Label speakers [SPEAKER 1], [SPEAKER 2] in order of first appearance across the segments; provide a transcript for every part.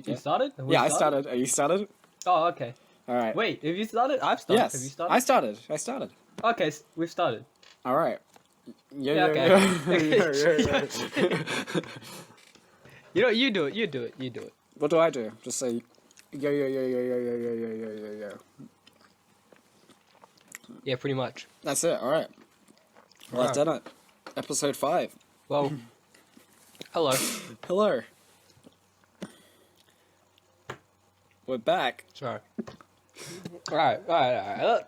[SPEAKER 1] You started?
[SPEAKER 2] Yeah, I started. Are you started?
[SPEAKER 1] Oh, okay.
[SPEAKER 2] All right.
[SPEAKER 1] Wait, have you started? I've started.
[SPEAKER 2] Yes.
[SPEAKER 1] Have you started?
[SPEAKER 2] I started.
[SPEAKER 1] Okay, we've started.
[SPEAKER 2] All right.
[SPEAKER 1] Yeah, okay. You know, you do it. You do it. You do it.
[SPEAKER 2] What do I do? Just say, yo, yo, yo, yo, yo, yo, yo, yo, yo, yo, yo.
[SPEAKER 1] Yeah, pretty much.
[SPEAKER 2] That's it. All right. Well, I've done it. Episode 5.
[SPEAKER 1] Well, hello.
[SPEAKER 2] Hello. We're back.
[SPEAKER 1] Sorry. All right.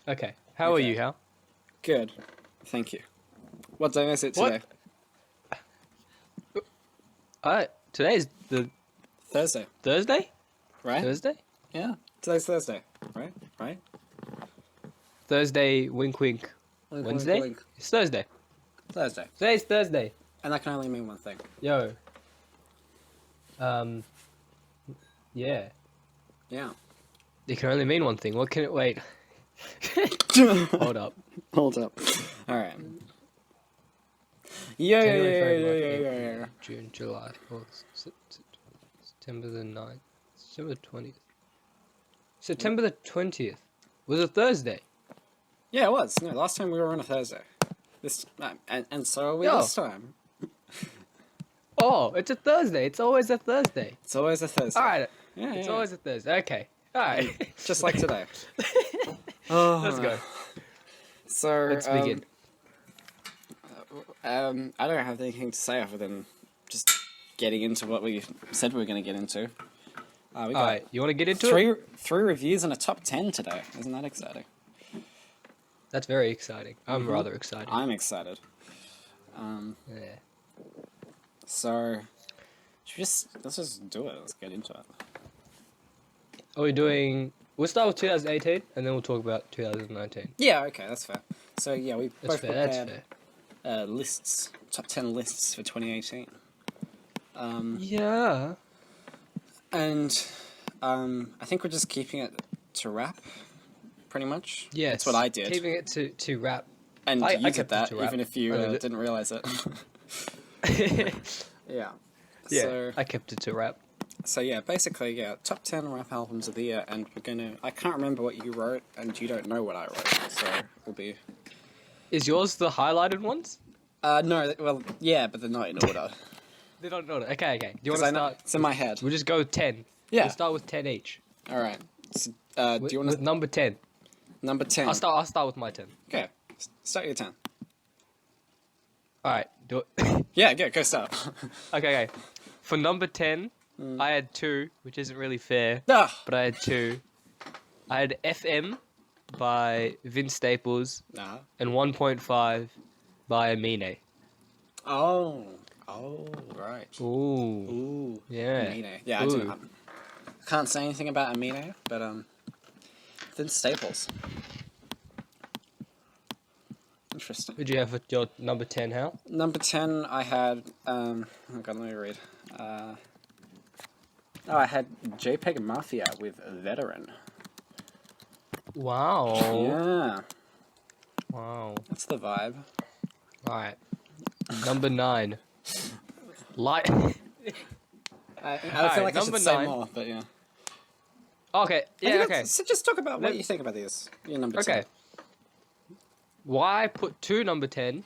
[SPEAKER 1] Okay. How are you, Hal?
[SPEAKER 2] Good. Thank you. What day is it today?
[SPEAKER 1] Today's the
[SPEAKER 2] Thursday.
[SPEAKER 1] Thursday?
[SPEAKER 2] Right?
[SPEAKER 1] Thursday?
[SPEAKER 2] Yeah. Today's Thursday. Right?
[SPEAKER 1] Thursday, wink, wink.
[SPEAKER 2] Wink,
[SPEAKER 1] Wednesday?
[SPEAKER 2] wink, wink.
[SPEAKER 1] It's Thursday.
[SPEAKER 2] Thursday.
[SPEAKER 1] Today's Thursday.
[SPEAKER 2] And that can only mean one thing.
[SPEAKER 1] Yo. Yeah.
[SPEAKER 2] Yeah.
[SPEAKER 1] It can only mean one thing. What can it... Wait. Hold up.
[SPEAKER 2] Hold up. All right. Yeah.
[SPEAKER 1] June, July, August, September the 9th, September the 20th. September the 20th was a Thursday.
[SPEAKER 2] Yeah, it was. No, last time we were on a Thursday. This and so are we this time.
[SPEAKER 1] Oh, it's a Thursday. It's always a Thursday.
[SPEAKER 2] It's always a Thursday.
[SPEAKER 1] All right.
[SPEAKER 2] Yeah,
[SPEAKER 1] It's always a Thursday. Okay. All right.
[SPEAKER 2] Just like today. Oh,
[SPEAKER 1] Let's go.
[SPEAKER 2] So
[SPEAKER 1] Let's begin.
[SPEAKER 2] I don't have anything to say other than just getting into what we said we were going to get into. We got
[SPEAKER 1] All right. You want to get into it?
[SPEAKER 2] Three reviews and a top 10 today. Isn't that exciting?
[SPEAKER 1] That's very exciting. I'm rather excited.
[SPEAKER 2] I'm excited.
[SPEAKER 1] Yeah.
[SPEAKER 2] So, let's just do it. Let's get into it.
[SPEAKER 1] Are we doing... We'll start with 2018, and then we'll talk about 2019.
[SPEAKER 2] Yeah, okay, that's fair. So, yeah, we both
[SPEAKER 1] That's
[SPEAKER 2] prepared lists, top 10 lists for 2018.
[SPEAKER 1] Yeah.
[SPEAKER 2] And I think we're just keeping it to rap, pretty much.
[SPEAKER 1] Yes.
[SPEAKER 2] That's what I did.
[SPEAKER 1] Keeping it to rap.
[SPEAKER 2] And
[SPEAKER 1] I
[SPEAKER 2] you
[SPEAKER 1] kept
[SPEAKER 2] did that,
[SPEAKER 1] it to rap.
[SPEAKER 2] even if you didn't realize it. Yeah.
[SPEAKER 1] Yeah,
[SPEAKER 2] So,
[SPEAKER 1] I kept it to rap.
[SPEAKER 2] So yeah, basically, yeah, top 10 rap albums of the year, and we're gonna... I can't remember what you wrote, and you don't know what I wrote, so we'll be...
[SPEAKER 1] Is yours the highlighted ones?
[SPEAKER 2] No, well, yeah, but they're not in order.
[SPEAKER 1] They don't know. Okay. Do you want to start?
[SPEAKER 2] It's in my head.
[SPEAKER 1] We'll just go 10.
[SPEAKER 2] Yeah.
[SPEAKER 1] We'll start with 10 each.
[SPEAKER 2] Alright. So, do you want
[SPEAKER 1] With
[SPEAKER 2] to...
[SPEAKER 1] number 10.
[SPEAKER 2] Number 10.
[SPEAKER 1] I'll start with my 10.
[SPEAKER 2] Okay, start your 10.
[SPEAKER 1] Alright, do it.
[SPEAKER 2] Yeah, go start.
[SPEAKER 1] Okay. For number 10, I had 2, which isn't really fair,
[SPEAKER 2] Ah!
[SPEAKER 1] but I had 2. I had FM by Vince Staples
[SPEAKER 2] Nah.
[SPEAKER 1] and 1.5 by Amine.
[SPEAKER 2] Oh, right.
[SPEAKER 1] Ooh. Yeah.
[SPEAKER 2] Amine. Yeah,
[SPEAKER 1] Ooh.
[SPEAKER 2] I can't say anything about Amine, but, Vince Staples. Interesting.
[SPEAKER 1] Who'd you have for your number 10, Hal?
[SPEAKER 2] Number 10, I had, oh god, let me read. I had JPEG Mafia with Veteran.
[SPEAKER 1] Wow.
[SPEAKER 2] Yeah,
[SPEAKER 1] Wow.
[SPEAKER 2] that's the vibe.
[SPEAKER 1] Alright. Number 9. Light.
[SPEAKER 2] I feel like I should
[SPEAKER 1] number
[SPEAKER 2] say
[SPEAKER 1] 9.
[SPEAKER 2] more, but yeah.
[SPEAKER 1] Okay. Yeah, okay.
[SPEAKER 2] So just talk about what you think about these. Your number 10.
[SPEAKER 1] Okay. Why I put 2 number 10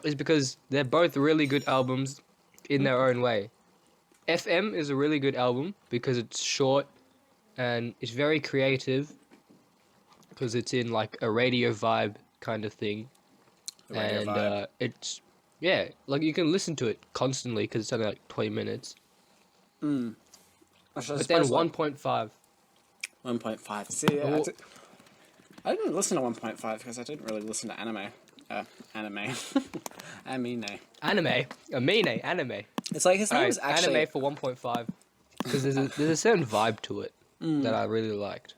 [SPEAKER 1] is because they're both really good albums in their own way. FM is a really good album because it's short and it's very creative because it's in like a radio vibe kind of thing.
[SPEAKER 2] The radio
[SPEAKER 1] And
[SPEAKER 2] vibe.
[SPEAKER 1] it's, yeah, like you can listen to it constantly because it's only like 20 minutes. But then 1.5.
[SPEAKER 2] 1.5. See, yeah, I didn't listen to 1.5 because I didn't really listen to anime. Anime. Anime. It's like his name is actually...
[SPEAKER 1] Anime for 1.5 because there's a certain vibe to it that I really liked.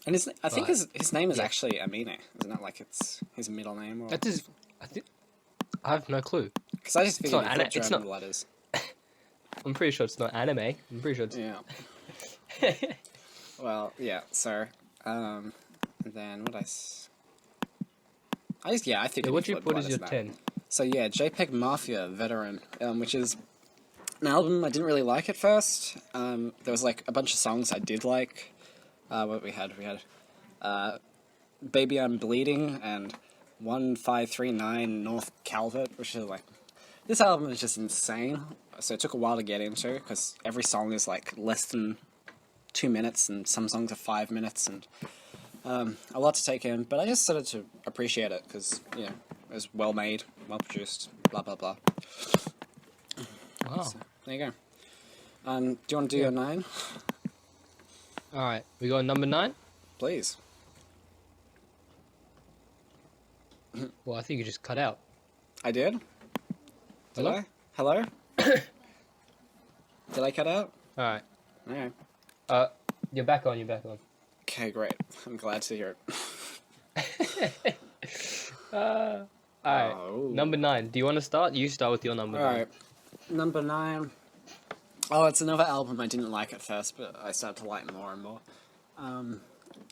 [SPEAKER 2] And I think his name is actually Amine. Isn't it like it's his middle name? Or...
[SPEAKER 1] That is, I have no clue.
[SPEAKER 2] Because I just figured
[SPEAKER 1] not
[SPEAKER 2] he
[SPEAKER 1] it's
[SPEAKER 2] German
[SPEAKER 1] not-
[SPEAKER 2] letters.
[SPEAKER 1] I'm pretty sure it's not anime. I'm pretty sure it's...
[SPEAKER 2] Yeah. Well, yeah, so... then what I think...
[SPEAKER 1] What you put as your 10?
[SPEAKER 2] So yeah, JPEG Mafia Veteran, which is an album I didn't really like at first. There was like a bunch of songs I did like. What we had? We had Baby I'm Bleeding and 1539 North Calvert, which is like, this album is just insane. So it took a while to get into because every song is like less than 2 minutes and some songs are 5 minutes and a lot to take in. But I just started to appreciate it because, you know, it was well made, well produced, blah blah blah.
[SPEAKER 1] Wow.
[SPEAKER 2] So, there you go. Do you want to do your 9?
[SPEAKER 1] All right, we got number 9.
[SPEAKER 2] Please.
[SPEAKER 1] Well, I think you just cut out.
[SPEAKER 2] I did? Did
[SPEAKER 1] Hello?
[SPEAKER 2] I? Hello? Did I cut out?
[SPEAKER 1] All right.
[SPEAKER 2] No.
[SPEAKER 1] You're back on. You're back on.
[SPEAKER 2] Okay, great. I'm glad to hear it.
[SPEAKER 1] All right.
[SPEAKER 2] Oh.
[SPEAKER 1] Number 9. Do you want to start? You start with your number 9.
[SPEAKER 2] Alright. Number 9. Oh, it's another album I didn't like at first, but I started to like more and more.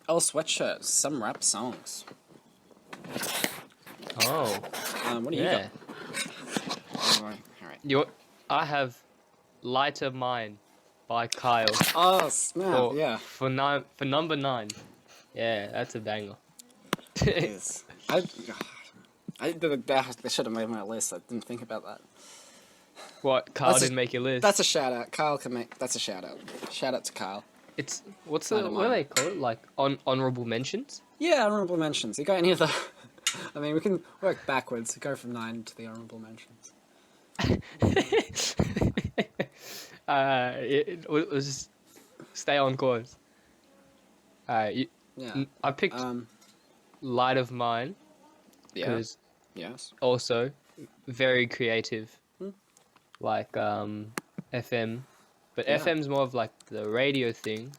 [SPEAKER 2] Sweatshirt. Some rap songs.
[SPEAKER 1] Oh.
[SPEAKER 2] What do you
[SPEAKER 1] Yeah.
[SPEAKER 2] got? Alright.
[SPEAKER 1] I have Lighter Mine by Kyle.
[SPEAKER 2] Oh, snap, yeah.
[SPEAKER 1] For number 9. Yeah, that's a banger.
[SPEAKER 2] It is. They should have made my list. I didn't think about that.
[SPEAKER 1] What? Kyle
[SPEAKER 2] That's
[SPEAKER 1] didn't make your list.
[SPEAKER 2] That's a shout out. Kyle can make. That's a shout out. Shout out to Kyle.
[SPEAKER 1] It's what
[SPEAKER 2] Lighter
[SPEAKER 1] do
[SPEAKER 2] Mine.
[SPEAKER 1] they call it? Like honorable mentions?
[SPEAKER 2] Yeah, honorable mentions. You got any of the? I mean, we can work backwards. Go from 9 to the honorable mentions.
[SPEAKER 1] We'll just stay on course. Alright,
[SPEAKER 2] Yeah.
[SPEAKER 1] I picked Light of Mine
[SPEAKER 2] Yeah.
[SPEAKER 1] because
[SPEAKER 2] Yes.
[SPEAKER 1] also very creative, like FM, but
[SPEAKER 2] Yeah.
[SPEAKER 1] FM's more of like the radio thing,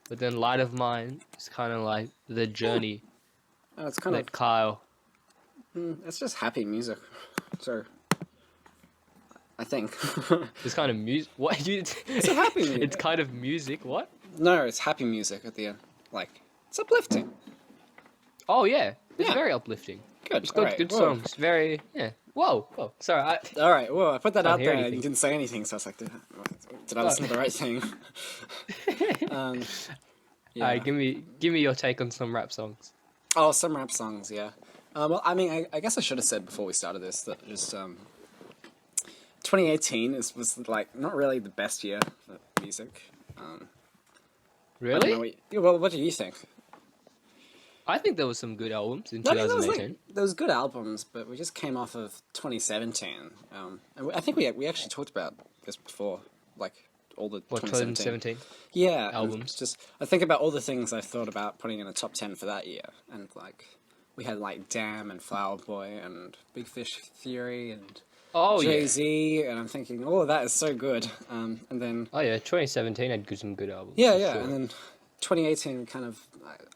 [SPEAKER 1] but then Light of Mine is kind of like the journey
[SPEAKER 2] Oh, it's kind
[SPEAKER 1] that Kyle.
[SPEAKER 2] it's just happy music. So, I think.
[SPEAKER 1] It's kind of music. What you?
[SPEAKER 2] It's a happy music.
[SPEAKER 1] It's kind of music. What?
[SPEAKER 2] No, it's happy music at the end. Like, it's uplifting.
[SPEAKER 1] Oh yeah, it's
[SPEAKER 2] Yeah.
[SPEAKER 1] very uplifting.
[SPEAKER 2] Good.
[SPEAKER 1] It's good,
[SPEAKER 2] alright,
[SPEAKER 1] good
[SPEAKER 2] whoa.
[SPEAKER 1] songs. Very yeah. Whoa, whoa. Sorry,
[SPEAKER 2] All right. Well, I put that
[SPEAKER 1] Can't
[SPEAKER 2] out
[SPEAKER 1] hear
[SPEAKER 2] there, and
[SPEAKER 1] anything.
[SPEAKER 2] you didn't say anything, so I was like, did I listen to the right thing? Yeah.
[SPEAKER 1] Alright, give me your take on some rap songs.
[SPEAKER 2] Oh, some rap songs, yeah. Well, I mean, I guess I should have said before we started this that just 2018 was like not really the best year for music. I don't know
[SPEAKER 1] Really?
[SPEAKER 2] what do you think?
[SPEAKER 1] I think there was some good albums in
[SPEAKER 2] No, I mean,
[SPEAKER 1] 2018.
[SPEAKER 2] there was good albums, but we just came off of 2017, and I think we actually talked about this before, like all the
[SPEAKER 1] What
[SPEAKER 2] 2017.
[SPEAKER 1] 2017?
[SPEAKER 2] Yeah, and
[SPEAKER 1] albums?
[SPEAKER 2] just I think about all the things I thought about putting in a top 10 for that year, and like we had like Damn and Flower Boy and Big Fish Theory and
[SPEAKER 1] Oh yeah.
[SPEAKER 2] Jay-Z, and I'm thinking, oh, that is so good. And then
[SPEAKER 1] Oh yeah. 2017 had some good albums.
[SPEAKER 2] yeah,
[SPEAKER 1] for
[SPEAKER 2] yeah,
[SPEAKER 1] sure.
[SPEAKER 2] and then 2018 kind of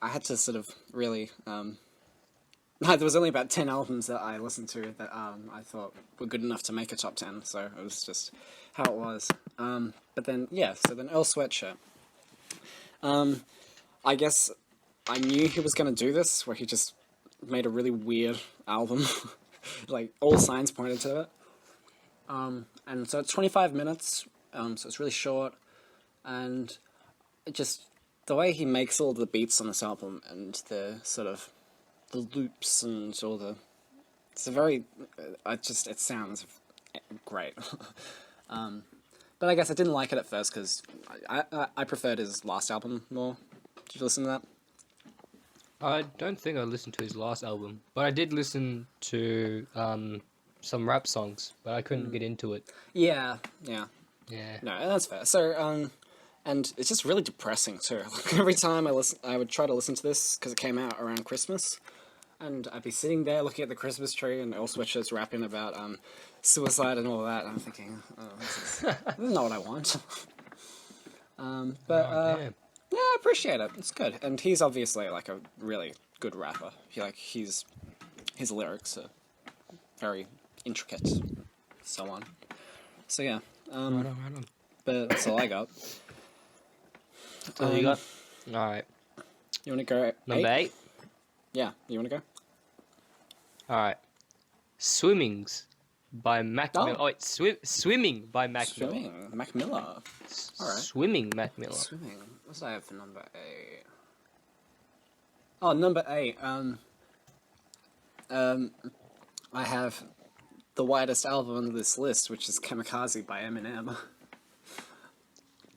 [SPEAKER 2] I had to sort of really. There was only about 10 albums that I listened to that I thought were good enough to make a top 10, so it was just how it was. But then, yeah, so then Earl Sweatshirt. I guess I knew he was going to do this, where he just made a really weird album. Like, all signs pointed to it. And so it's 25 minutes, so it's really short, and it just, the way he makes all the beats on this album, and the sort of the loops and all the, it's a very, it sounds great. But I guess I didn't like it at first because I preferred his last album more. Did you listen to that?
[SPEAKER 1] I don't think I listened to his last album, but I did listen to some rap songs, but I couldn't get into it.
[SPEAKER 2] Yeah.
[SPEAKER 1] Yeah.
[SPEAKER 2] No, that's fair. So, and it's just really depressing too. Like, every time I would try to listen to this because it came out around Christmas, and I'd be sitting there looking at the Christmas tree, and Earl Sweatshirt's rapping about suicide and all that. And I'm thinking, oh, this is not what I want.
[SPEAKER 1] Damn.
[SPEAKER 2] Yeah, I appreciate it. It's good, and he's obviously like a really good rapper. His lyrics are very intricate, so on. So yeah,
[SPEAKER 1] Right on.
[SPEAKER 2] but that's all I got.
[SPEAKER 1] So you got. All right.
[SPEAKER 2] You want to go
[SPEAKER 1] Number 8.
[SPEAKER 2] Yeah, you want to go?
[SPEAKER 1] All right. Swimmings by Mac
[SPEAKER 2] Oh.
[SPEAKER 1] Miller. Oh, wait, Swimming by Mac Miller.
[SPEAKER 2] Swimming, Mac Miller. All right.
[SPEAKER 1] Swimming, Mac Miller.
[SPEAKER 2] Swimming. What did I have for number 8? Oh, number 8. I have the widest album on this list, which is Kamikaze by Eminem.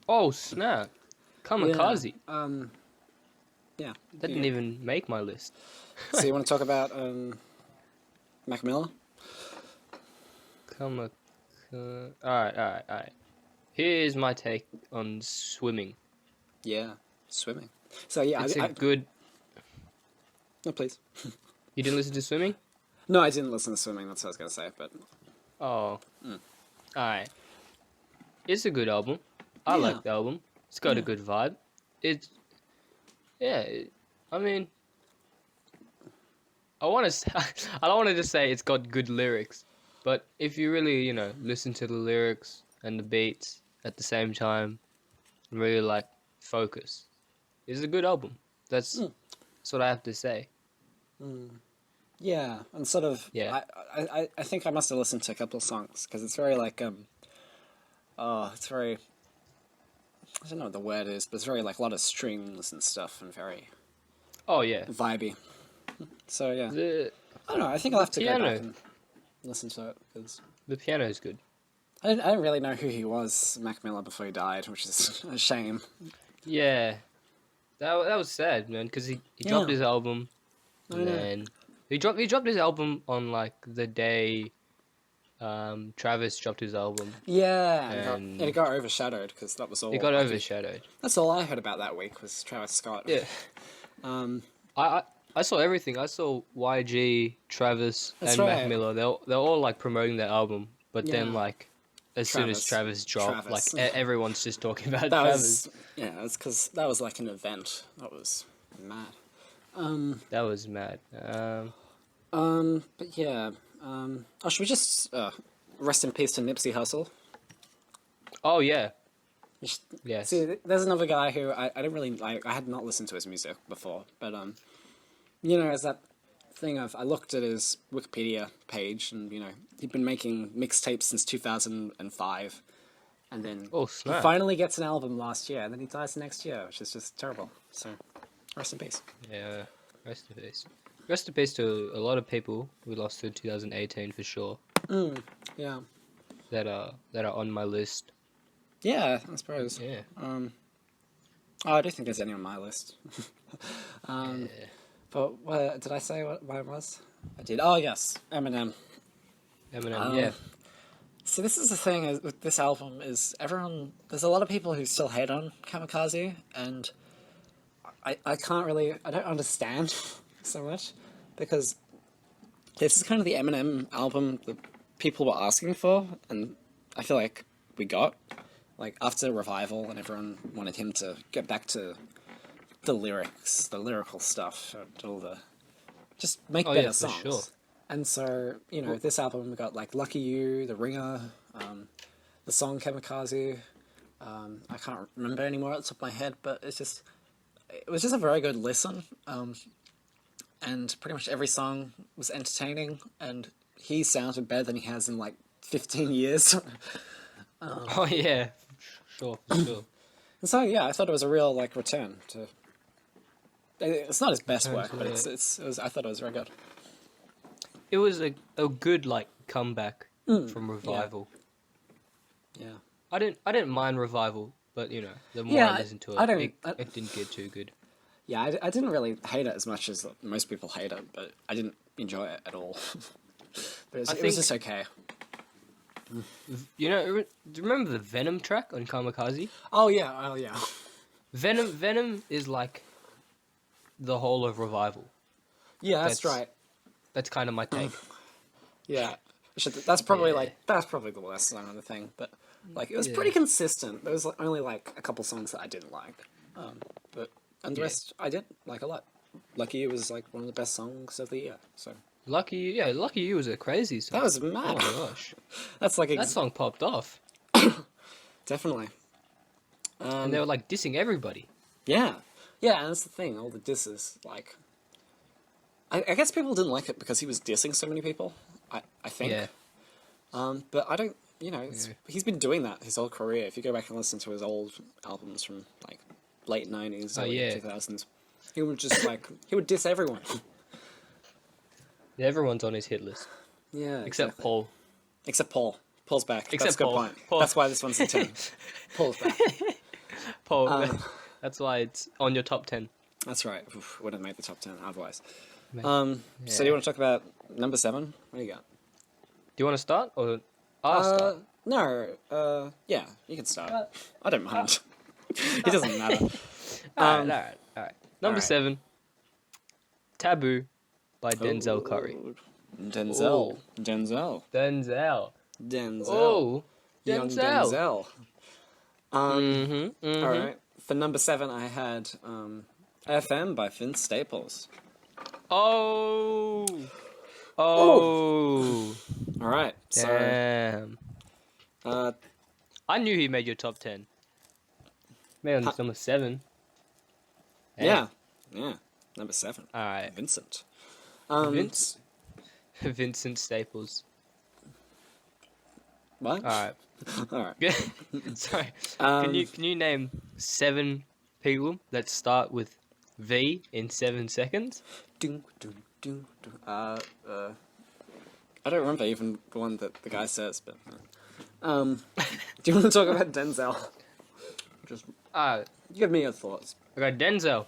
[SPEAKER 1] Oh, snap. Kamikaze.
[SPEAKER 2] Yeah.
[SPEAKER 1] That didn't even make my list.
[SPEAKER 2] So you want to talk about Mac Miller?
[SPEAKER 1] Alright. Here's my take on Swimming.
[SPEAKER 2] Yeah, Swimming. So yeah,
[SPEAKER 1] It's
[SPEAKER 2] I
[SPEAKER 1] a good...
[SPEAKER 2] No, please.
[SPEAKER 1] You didn't listen to Swimming?
[SPEAKER 2] No, I didn't listen to Swimming. That's what I was gonna say. But
[SPEAKER 1] Oh. Alright. It's a good album. I
[SPEAKER 2] Yeah.
[SPEAKER 1] like the album. It's got a good vibe. It's... Yeah, I mean... I don't want to just say it's got good lyrics. But if you really, you know, listen to the lyrics and the beats at the same time, and really, like, focus, it's a good album. That's what I have to say.
[SPEAKER 2] yeah, and sort of.
[SPEAKER 1] Yeah.
[SPEAKER 2] I think I must have listened to a couple of songs because it's very like it's very. I don't know what the word is, but it's very like a lot of strings and stuff and very
[SPEAKER 1] Oh, yeah.
[SPEAKER 2] vibey. So yeah,
[SPEAKER 1] The
[SPEAKER 2] I don't know. I think I'll have to go
[SPEAKER 1] piano.
[SPEAKER 2] back and listen to it because
[SPEAKER 1] piano is good.
[SPEAKER 2] I didn't really know who he was, Mac Miller, before he died, which is a shame.
[SPEAKER 1] Yeah. That was sad, man, because he dropped
[SPEAKER 2] Yeah.
[SPEAKER 1] his album,
[SPEAKER 2] I
[SPEAKER 1] and
[SPEAKER 2] know.
[SPEAKER 1] then he dropped his album on, like, the day Travis dropped his album.
[SPEAKER 2] Yeah,
[SPEAKER 1] And-
[SPEAKER 2] it got overshadowed because that was all.
[SPEAKER 1] It got
[SPEAKER 2] like,
[SPEAKER 1] overshadowed.
[SPEAKER 2] That's all I heard about that week was Travis Scott.
[SPEAKER 1] Yeah. I saw everything. I saw YG, Travis,
[SPEAKER 2] That's
[SPEAKER 1] and
[SPEAKER 2] right.
[SPEAKER 1] Mac Miller. They're all like promoting their album, but then
[SPEAKER 2] Yeah.
[SPEAKER 1] like as soon as Travis dropped,
[SPEAKER 2] Travis.
[SPEAKER 1] like everyone's just talking about
[SPEAKER 2] That
[SPEAKER 1] Travis.
[SPEAKER 2] was it's because that was like an event. That was mad.
[SPEAKER 1] That was mad.
[SPEAKER 2] But yeah. Should we just rest in peace to Nipsey Hussle?
[SPEAKER 1] Oh yeah,
[SPEAKER 2] You should-
[SPEAKER 1] yes.
[SPEAKER 2] See, there's another guy who I didn't really like. I had not listened to his music before, but you know, as that thing of I looked at his Wikipedia page, and you know, he'd been making mixtapes since 2005, and then
[SPEAKER 1] Oh
[SPEAKER 2] he
[SPEAKER 1] snap.
[SPEAKER 2] finally gets an album last year, and then he dies next year, which is just terrible. So, rest in peace.
[SPEAKER 1] Yeah. Rest in peace. Rest in peace to a lot of people we lost in 2018 for sure.
[SPEAKER 2] Yeah,
[SPEAKER 1] That are on my list.
[SPEAKER 2] yeah, I suppose.
[SPEAKER 1] Yeah.
[SPEAKER 2] Oh, I don't think there's any on my list.
[SPEAKER 1] Yeah.
[SPEAKER 2] But what, did I say what mine was? I did. Oh yes, Eminem.
[SPEAKER 1] Eminem. Yeah.
[SPEAKER 2] So this is the thing with this album is everyone. There's a lot of people who still hate on Kamikaze, and I can't really. I don't understand so much because this is kind of the Eminem album that people were asking for, and I feel like we got like after Revival, and everyone wanted him to get back to the lyrics, the lyrical stuff, and all the just make
[SPEAKER 1] Oh,
[SPEAKER 2] better
[SPEAKER 1] yeah, for
[SPEAKER 2] songs.
[SPEAKER 1] sure.
[SPEAKER 2] And so, you know, this album we got like Lucky You, The Ringer, the song Kamikaze. I can't remember anymore at the top of my head, but it was just a very good listen. And pretty much every song was entertaining, and he sounded better than he has in like 15 years.
[SPEAKER 1] Oh yeah. Sure. For sure.
[SPEAKER 2] And so yeah, I thought it was a real like return to. It's not his best
[SPEAKER 1] Return
[SPEAKER 2] work,
[SPEAKER 1] to
[SPEAKER 2] but
[SPEAKER 1] it.
[SPEAKER 2] it was. I thought it was very good.
[SPEAKER 1] It was a good like comeback from Revival.
[SPEAKER 2] Yeah.
[SPEAKER 1] I didn't mind Revival, but you know, the more
[SPEAKER 2] Yeah,
[SPEAKER 1] I listened to it,
[SPEAKER 2] I don't-
[SPEAKER 1] it didn't get too good.
[SPEAKER 2] Yeah, I didn't really hate it as much as most people hate it, but I didn't enjoy it at all. But it was
[SPEAKER 1] think-
[SPEAKER 2] just okay.
[SPEAKER 1] You know, do you remember the Venom track on Kamikaze?
[SPEAKER 2] Oh yeah.
[SPEAKER 1] Venom is like the whole of Revival.
[SPEAKER 2] Yeah, that's
[SPEAKER 1] That's-
[SPEAKER 2] right.
[SPEAKER 1] That's kind of my take.
[SPEAKER 2] Yeah, that's probably
[SPEAKER 1] Yeah.
[SPEAKER 2] that's probably the worst song on the thing. But like, it was
[SPEAKER 1] Yeah.
[SPEAKER 2] pretty consistent. There was only like a couple songs that I didn't like, and the
[SPEAKER 1] Yeah.
[SPEAKER 2] rest I did like a lot. Lucky You was like one of the best songs of the year. So
[SPEAKER 1] Lucky You was a crazy song.
[SPEAKER 2] that was
[SPEAKER 1] Oh
[SPEAKER 2] mad.
[SPEAKER 1] my gosh,
[SPEAKER 2] That's like
[SPEAKER 1] that song popped off,
[SPEAKER 2] definitely.
[SPEAKER 1] and they were like dissing everybody.
[SPEAKER 2] Yeah, and that's the thing. All the disses, like, I guess people didn't like it because he was dissing so many people. I think.
[SPEAKER 1] Yeah,
[SPEAKER 2] But I don't, he's been doing that his whole career. If you go back and listen to his old albums from like late 90s, early 2000s, he would just he would diss everyone.
[SPEAKER 1] Yeah, everyone's on his hit list.
[SPEAKER 2] Yeah,
[SPEAKER 1] Except
[SPEAKER 2] exactly.
[SPEAKER 1] Paul.
[SPEAKER 2] Except Paul. Paul's back.
[SPEAKER 1] Except
[SPEAKER 2] That's a good
[SPEAKER 1] Paul.
[SPEAKER 2] point.
[SPEAKER 1] Paul.
[SPEAKER 2] That's why this one's a 10. Paul's back.
[SPEAKER 1] Paul. That's why it's on your top 10.
[SPEAKER 2] That's right. Oof, wouldn't have made the top 10 otherwise.
[SPEAKER 1] Yeah.
[SPEAKER 2] So do you want to talk about number 7? What do you got?
[SPEAKER 1] Do you want to start or I'll start?
[SPEAKER 2] No. Yeah, you can start. I don't mind. It doesn't matter.
[SPEAKER 1] All right. Number
[SPEAKER 2] right.
[SPEAKER 1] 7, Taboo by Denzel Curry.
[SPEAKER 2] Denzel.
[SPEAKER 1] Ooh.
[SPEAKER 2] Denzel.
[SPEAKER 1] Denzel.
[SPEAKER 2] Denzel.
[SPEAKER 1] Oh,
[SPEAKER 2] Young
[SPEAKER 1] Denzel.
[SPEAKER 2] Denzel. All right. For number 7, I had FM by Vince Staples.
[SPEAKER 1] Oh.
[SPEAKER 2] All right. So,
[SPEAKER 1] Damn. I knew he made your top 10. Man, number 7. Hey.
[SPEAKER 2] Yeah. Number 7.
[SPEAKER 1] All right.
[SPEAKER 2] Vincent.
[SPEAKER 1] Vincent Staples.
[SPEAKER 2] What?
[SPEAKER 1] All right.
[SPEAKER 2] All right.
[SPEAKER 1] Sorry. Can you name 7 people that start with V in 7 seconds?
[SPEAKER 2] Ding, ding, ding, ding. I don't remember even the one that the guy says, but do you want to talk about Denzel? Just give me your thoughts.
[SPEAKER 1] Okay, Denzel.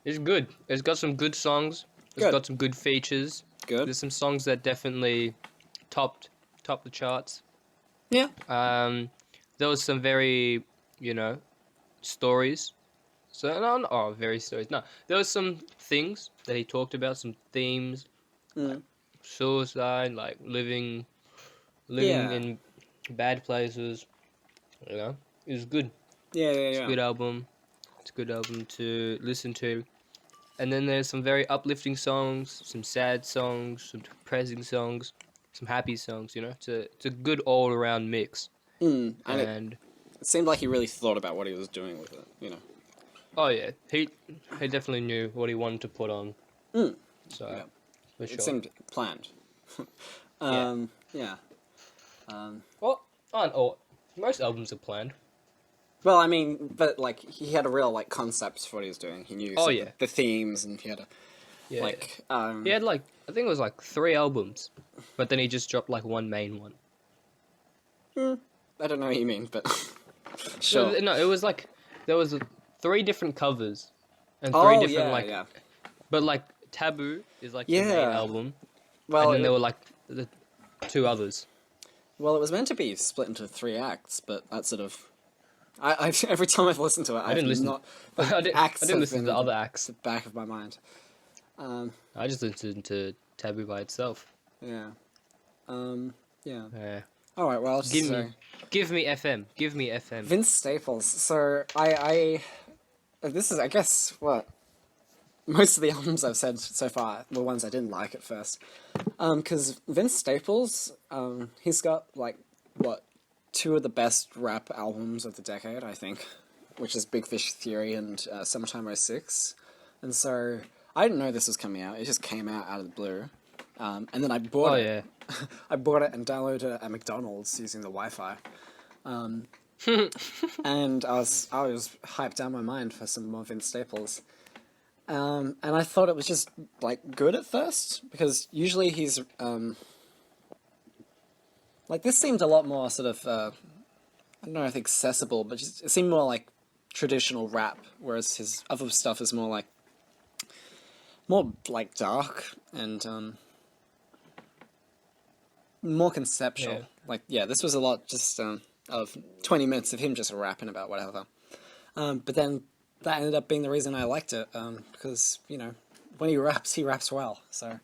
[SPEAKER 1] It's good. It's got some good songs. It's got some good features.
[SPEAKER 2] Good.
[SPEAKER 1] There's some songs that definitely topped the charts.
[SPEAKER 2] Yeah.
[SPEAKER 1] There was some very, stories. So no, very stories. No, there was some things that he talked about, some themes, like suicide, like living in bad places. It was good.
[SPEAKER 2] Yeah.
[SPEAKER 1] It's a good album. It's a good album to listen to. And then there's some very uplifting songs, some sad songs, some depressing songs, some happy songs. It's a good all around mix.
[SPEAKER 2] And
[SPEAKER 1] And
[SPEAKER 2] it seemed like he really thought about what he was doing with it.
[SPEAKER 1] oh yeah, he definitely knew what he wanted to put on. So for sure.
[SPEAKER 2] It seemed planned. Yeah.
[SPEAKER 1] Well, aren't all most albums are planned.
[SPEAKER 2] Well, I mean, but he had a real concept for what he was doing. He knew the themes, and he had
[SPEAKER 1] Yeah. He had I think it was 3 albums, but then he just dropped one main one.
[SPEAKER 2] I don't know what you mean, but sure.
[SPEAKER 1] No, it was there was 3 different covers and 3 different But Taboo is the main album.
[SPEAKER 2] Well,
[SPEAKER 1] and then there were the 2 others.
[SPEAKER 2] Well, it was meant to be split into 3 acts, but that sort of. I every time I've listened to it,
[SPEAKER 1] I didn't listen. I didn't listen to the other acts.
[SPEAKER 2] The back of my mind.
[SPEAKER 1] I just listened to Taboo by itself.
[SPEAKER 2] Yeah.
[SPEAKER 1] Yeah.
[SPEAKER 2] All right. Well, I'll just
[SPEAKER 1] give me FM. Give me FM.
[SPEAKER 2] Vince Staples. So this is, I guess, what most of the albums I've said so far were ones I didn't like at first. Because Vince Staples, he's got 2 of the best rap albums of the decade, I think, which is Big Fish Theory and Summertime '06. And so I didn't know this was coming out. It just came out of the blue. And then I bought it.
[SPEAKER 1] Yeah.
[SPEAKER 2] I bought it and downloaded it at McDonald's using the Wi-Fi. And I was hyped out of my mind for some more Vince Staples. And I thought it was just good at first, because usually he's this seemed a lot more sort of I don't know if accessible, but just, it seemed more like traditional rap, whereas his other stuff is more dark and more conceptual.
[SPEAKER 1] Yeah.
[SPEAKER 2] This was a lot just of 20 minutes of him just rapping about whatever. But then that ended up being the reason I liked it, because, when he raps well, so.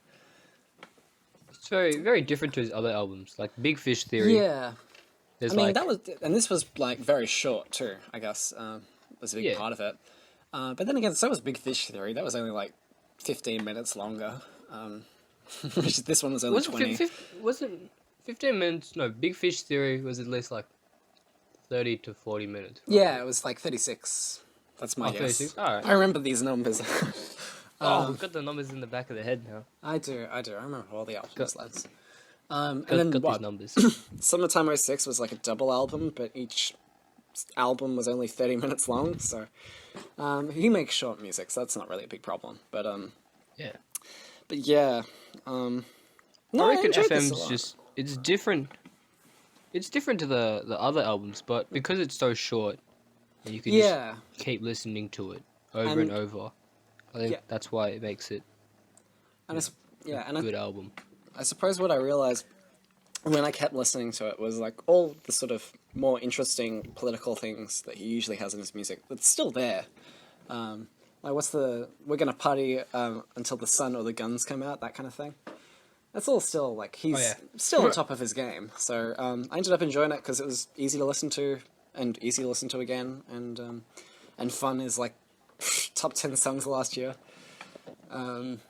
[SPEAKER 1] It's very, very different to his other albums, like Big Fish Theory.
[SPEAKER 2] Yeah. I mean, this was, very short, too, I guess, was a big part of it. But then again, so was Big Fish Theory. That was only, 15 minutes longer, which this one was only 20.
[SPEAKER 1] Wasn't 15 minutes? No, Big Fish Theory was at least, 30 to 40 minutes. Right?
[SPEAKER 2] Yeah, it was, 36. That's my guess.
[SPEAKER 1] 36? All right.
[SPEAKER 2] I remember these numbers.
[SPEAKER 1] We've got the numbers in the back of the head now.
[SPEAKER 2] I do. I remember all the albums, lads. And
[SPEAKER 1] Got,
[SPEAKER 2] then
[SPEAKER 1] got these
[SPEAKER 2] what?
[SPEAKER 1] numbers.
[SPEAKER 2] Summertime '06 was like a double album, but each album was only 30 minutes long, so he makes short music, so that's not really a big problem.
[SPEAKER 1] Yeah.
[SPEAKER 2] But yeah, no,
[SPEAKER 1] I
[SPEAKER 2] I
[SPEAKER 1] reckon
[SPEAKER 2] enjoyed this a
[SPEAKER 1] FM's
[SPEAKER 2] lot.
[SPEAKER 1] just it's different. It's different to the other albums, but because it's so short, and you can just
[SPEAKER 2] Yeah,
[SPEAKER 1] keep listening to it over and
[SPEAKER 2] and
[SPEAKER 1] over. I think
[SPEAKER 2] yeah,
[SPEAKER 1] that's why it makes it,
[SPEAKER 2] and
[SPEAKER 1] you
[SPEAKER 2] I,
[SPEAKER 1] know,
[SPEAKER 2] s- yeah, and
[SPEAKER 1] a good album.
[SPEAKER 2] I suppose what I realized when I kept listening to it was like all the sort of more interesting political things that he usually has in his music. It's still there. Like what's the "We're gonna party until the sun or the guns come out" that kind of thing. That's all still like
[SPEAKER 1] Oh
[SPEAKER 2] he's
[SPEAKER 1] yeah.
[SPEAKER 2] still on top of his game. So I ended up enjoying it because it was easy to listen to and easy to listen to again, and fun is like top 10 songs last year.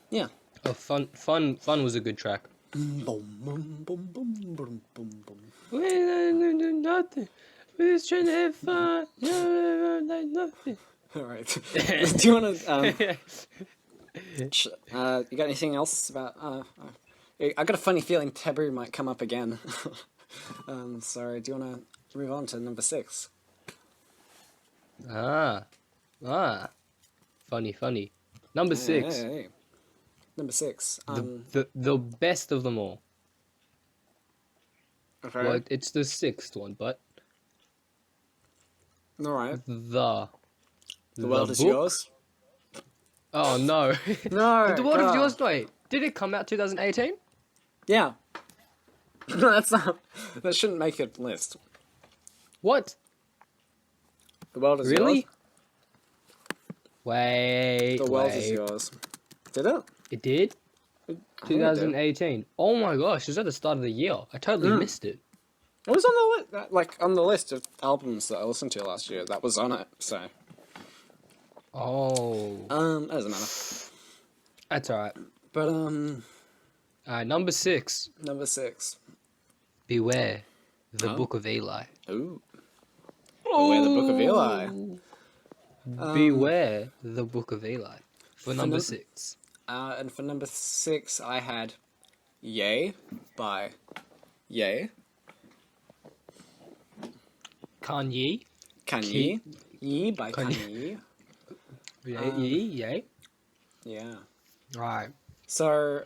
[SPEAKER 2] Yeah.
[SPEAKER 1] Oh, fun was a good track.
[SPEAKER 2] Boom, boom, boom, boom, boom, boom, boom.
[SPEAKER 1] We don't do nothing. We're just trying to have fun. Like nothing.
[SPEAKER 2] All right. Do you want to? You got anything else about? I got a funny feeling Taboo might come up again. Sorry. Do you want to move on to number 6?
[SPEAKER 1] Ah. Funny. Number 6.
[SPEAKER 2] Hey. Number 6.
[SPEAKER 1] The best of them all.
[SPEAKER 2] Okay.
[SPEAKER 1] Well, it's the 6th one, but
[SPEAKER 2] All right.
[SPEAKER 1] the
[SPEAKER 2] World is
[SPEAKER 1] book?
[SPEAKER 2] yours.
[SPEAKER 1] Oh no.
[SPEAKER 2] No.
[SPEAKER 1] The World is
[SPEAKER 2] God.
[SPEAKER 1] Yours. Wait, did it come out 2018?
[SPEAKER 2] Yeah. That's not. That shouldn't make a list.
[SPEAKER 1] What?
[SPEAKER 2] The world is
[SPEAKER 1] Really?
[SPEAKER 2] yours.
[SPEAKER 1] Wait.
[SPEAKER 2] The world is yours. Did it?
[SPEAKER 1] It did?
[SPEAKER 2] I think it did.
[SPEAKER 1] 2018. Oh my gosh, it was at the start of the year. I totally missed it.
[SPEAKER 2] It was on the on the list of albums that I listened to last year. That was on it. So
[SPEAKER 1] Oh.
[SPEAKER 2] it doesn't matter.
[SPEAKER 1] That's alright.
[SPEAKER 2] But
[SPEAKER 1] Alright, number 6.
[SPEAKER 2] number 6.
[SPEAKER 1] Beware the
[SPEAKER 2] Oh.
[SPEAKER 1] Book of Eli.
[SPEAKER 2] Ooh. Beware the Book of Eli.
[SPEAKER 1] Beware the Book of Eli. For number
[SPEAKER 2] num-
[SPEAKER 1] 6.
[SPEAKER 2] And for number 6, I had Yay by Yay.
[SPEAKER 1] Kanye.
[SPEAKER 2] Kanye. Ye by Kanye.
[SPEAKER 1] Yay.
[SPEAKER 2] Yeah.
[SPEAKER 1] Right.
[SPEAKER 2] So,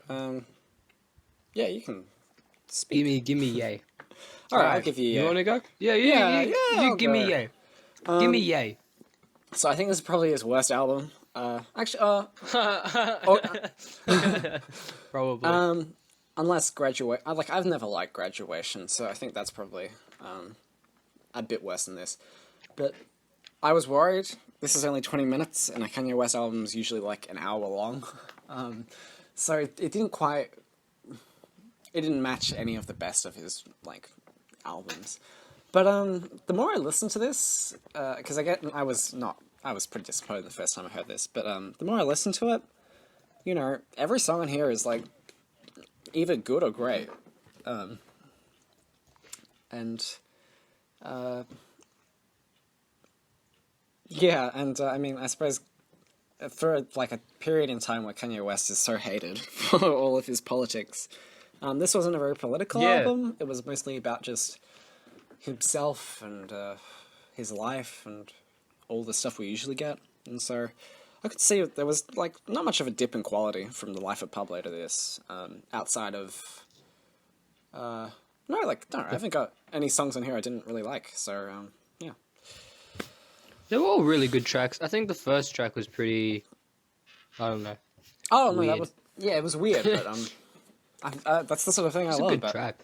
[SPEAKER 2] yeah, you can speak.
[SPEAKER 1] Give me yay.
[SPEAKER 2] All right, I'll give you Yay.
[SPEAKER 1] You want to go? Yeah,
[SPEAKER 2] Yeah,
[SPEAKER 1] you
[SPEAKER 2] I'll
[SPEAKER 1] give me
[SPEAKER 2] go.
[SPEAKER 1] yay. Give me yay.
[SPEAKER 2] So I think this is probably his worst album. Actually,
[SPEAKER 1] Probably.
[SPEAKER 2] unless Graduate, I've never liked Graduation, so I think that's probably a bit worse than this. But I was worried. This is only 20 minutes, and a Kanye West album is usually like an hour long. So it didn't quite. It didn't match any of the best of his like albums. But the more I listen to this, because I was pretty disappointed the first time I heard this. But the more I listen to it, you know, every song on here is like either good or great, yeah, and I mean, I suppose for like a period in time where Kanye West is so hated for all of his politics, this wasn't a very political
[SPEAKER 1] Yeah.
[SPEAKER 2] album. It was mostly about just himself and his life and all the stuff we usually get. And so I could see there was like not much of a dip in quality from the life of Pablo to this, outside of I haven't got any songs on here I didn't really like. So yeah.
[SPEAKER 1] They were all really good tracks. I think the first track was pretty. I don't know.
[SPEAKER 2] Oh no,
[SPEAKER 1] Weird.
[SPEAKER 2] it was weird, but that's the sort of thing
[SPEAKER 1] It's
[SPEAKER 2] I
[SPEAKER 1] a
[SPEAKER 2] love
[SPEAKER 1] good
[SPEAKER 2] about
[SPEAKER 1] track.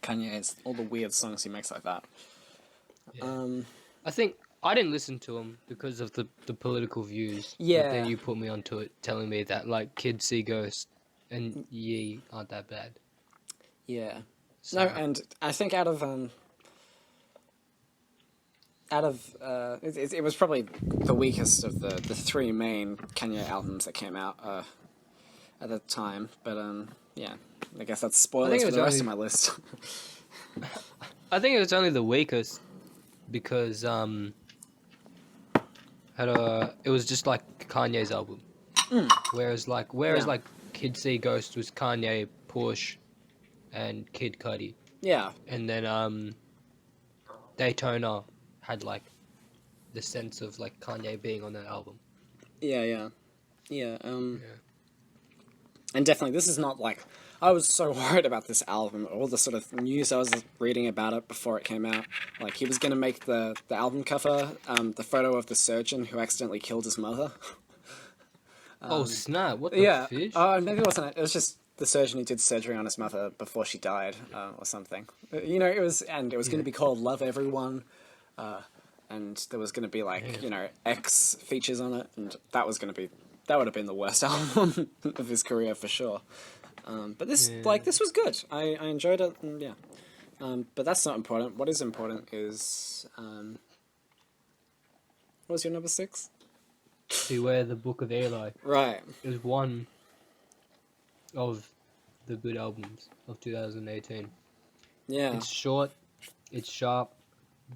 [SPEAKER 2] Kanye. Is all the weird songs he makes like that.
[SPEAKER 1] I think I didn't listen to him because of the political views.
[SPEAKER 2] Yeah.
[SPEAKER 1] But then you put me onto it, telling me that like Kids See Ghosts and Ye aren't that bad.
[SPEAKER 2] Yeah.
[SPEAKER 1] So,
[SPEAKER 2] No, and I think out of it was probably the weakest of the three main Kanye albums that came out at the time. But yeah, I guess that's
[SPEAKER 1] I
[SPEAKER 2] spoilers
[SPEAKER 1] think it
[SPEAKER 2] for
[SPEAKER 1] was
[SPEAKER 2] the rest
[SPEAKER 1] only-
[SPEAKER 2] of my list.
[SPEAKER 1] I think it was only the weakest because it was just like Kanye's album. Whereas
[SPEAKER 2] Yeah.
[SPEAKER 1] like Kids See Ghosts was Kanye, Push, and Kid Cudi.
[SPEAKER 2] Yeah.
[SPEAKER 1] And then Daytona had like the sense of like Kanye being on that album.
[SPEAKER 2] Yeah.
[SPEAKER 1] Yeah.
[SPEAKER 2] And definitely, this is not like... I was so worried about this album, all the sort of news I was reading about it before it came out. Like, he was going to make the album cover the photo of the surgeon who accidentally killed his mother.
[SPEAKER 1] Oh snap! What the
[SPEAKER 2] Yeah.
[SPEAKER 1] fish?
[SPEAKER 2] Maybe it wasn't. It was just the surgeon who did surgery on his mother before she died, or something. You know, it was going to be called Love Everyone, and there was going to be like X features on it, and that would have been the worst album of his career for sure. But this was good. I enjoyed it, and yeah. But that's not important. What is important is what was your number 6?
[SPEAKER 1] Beware the Book of Eli.
[SPEAKER 2] Right.
[SPEAKER 1] It was one of the good albums of 2018.
[SPEAKER 2] Yeah.
[SPEAKER 1] It's short, it's sharp,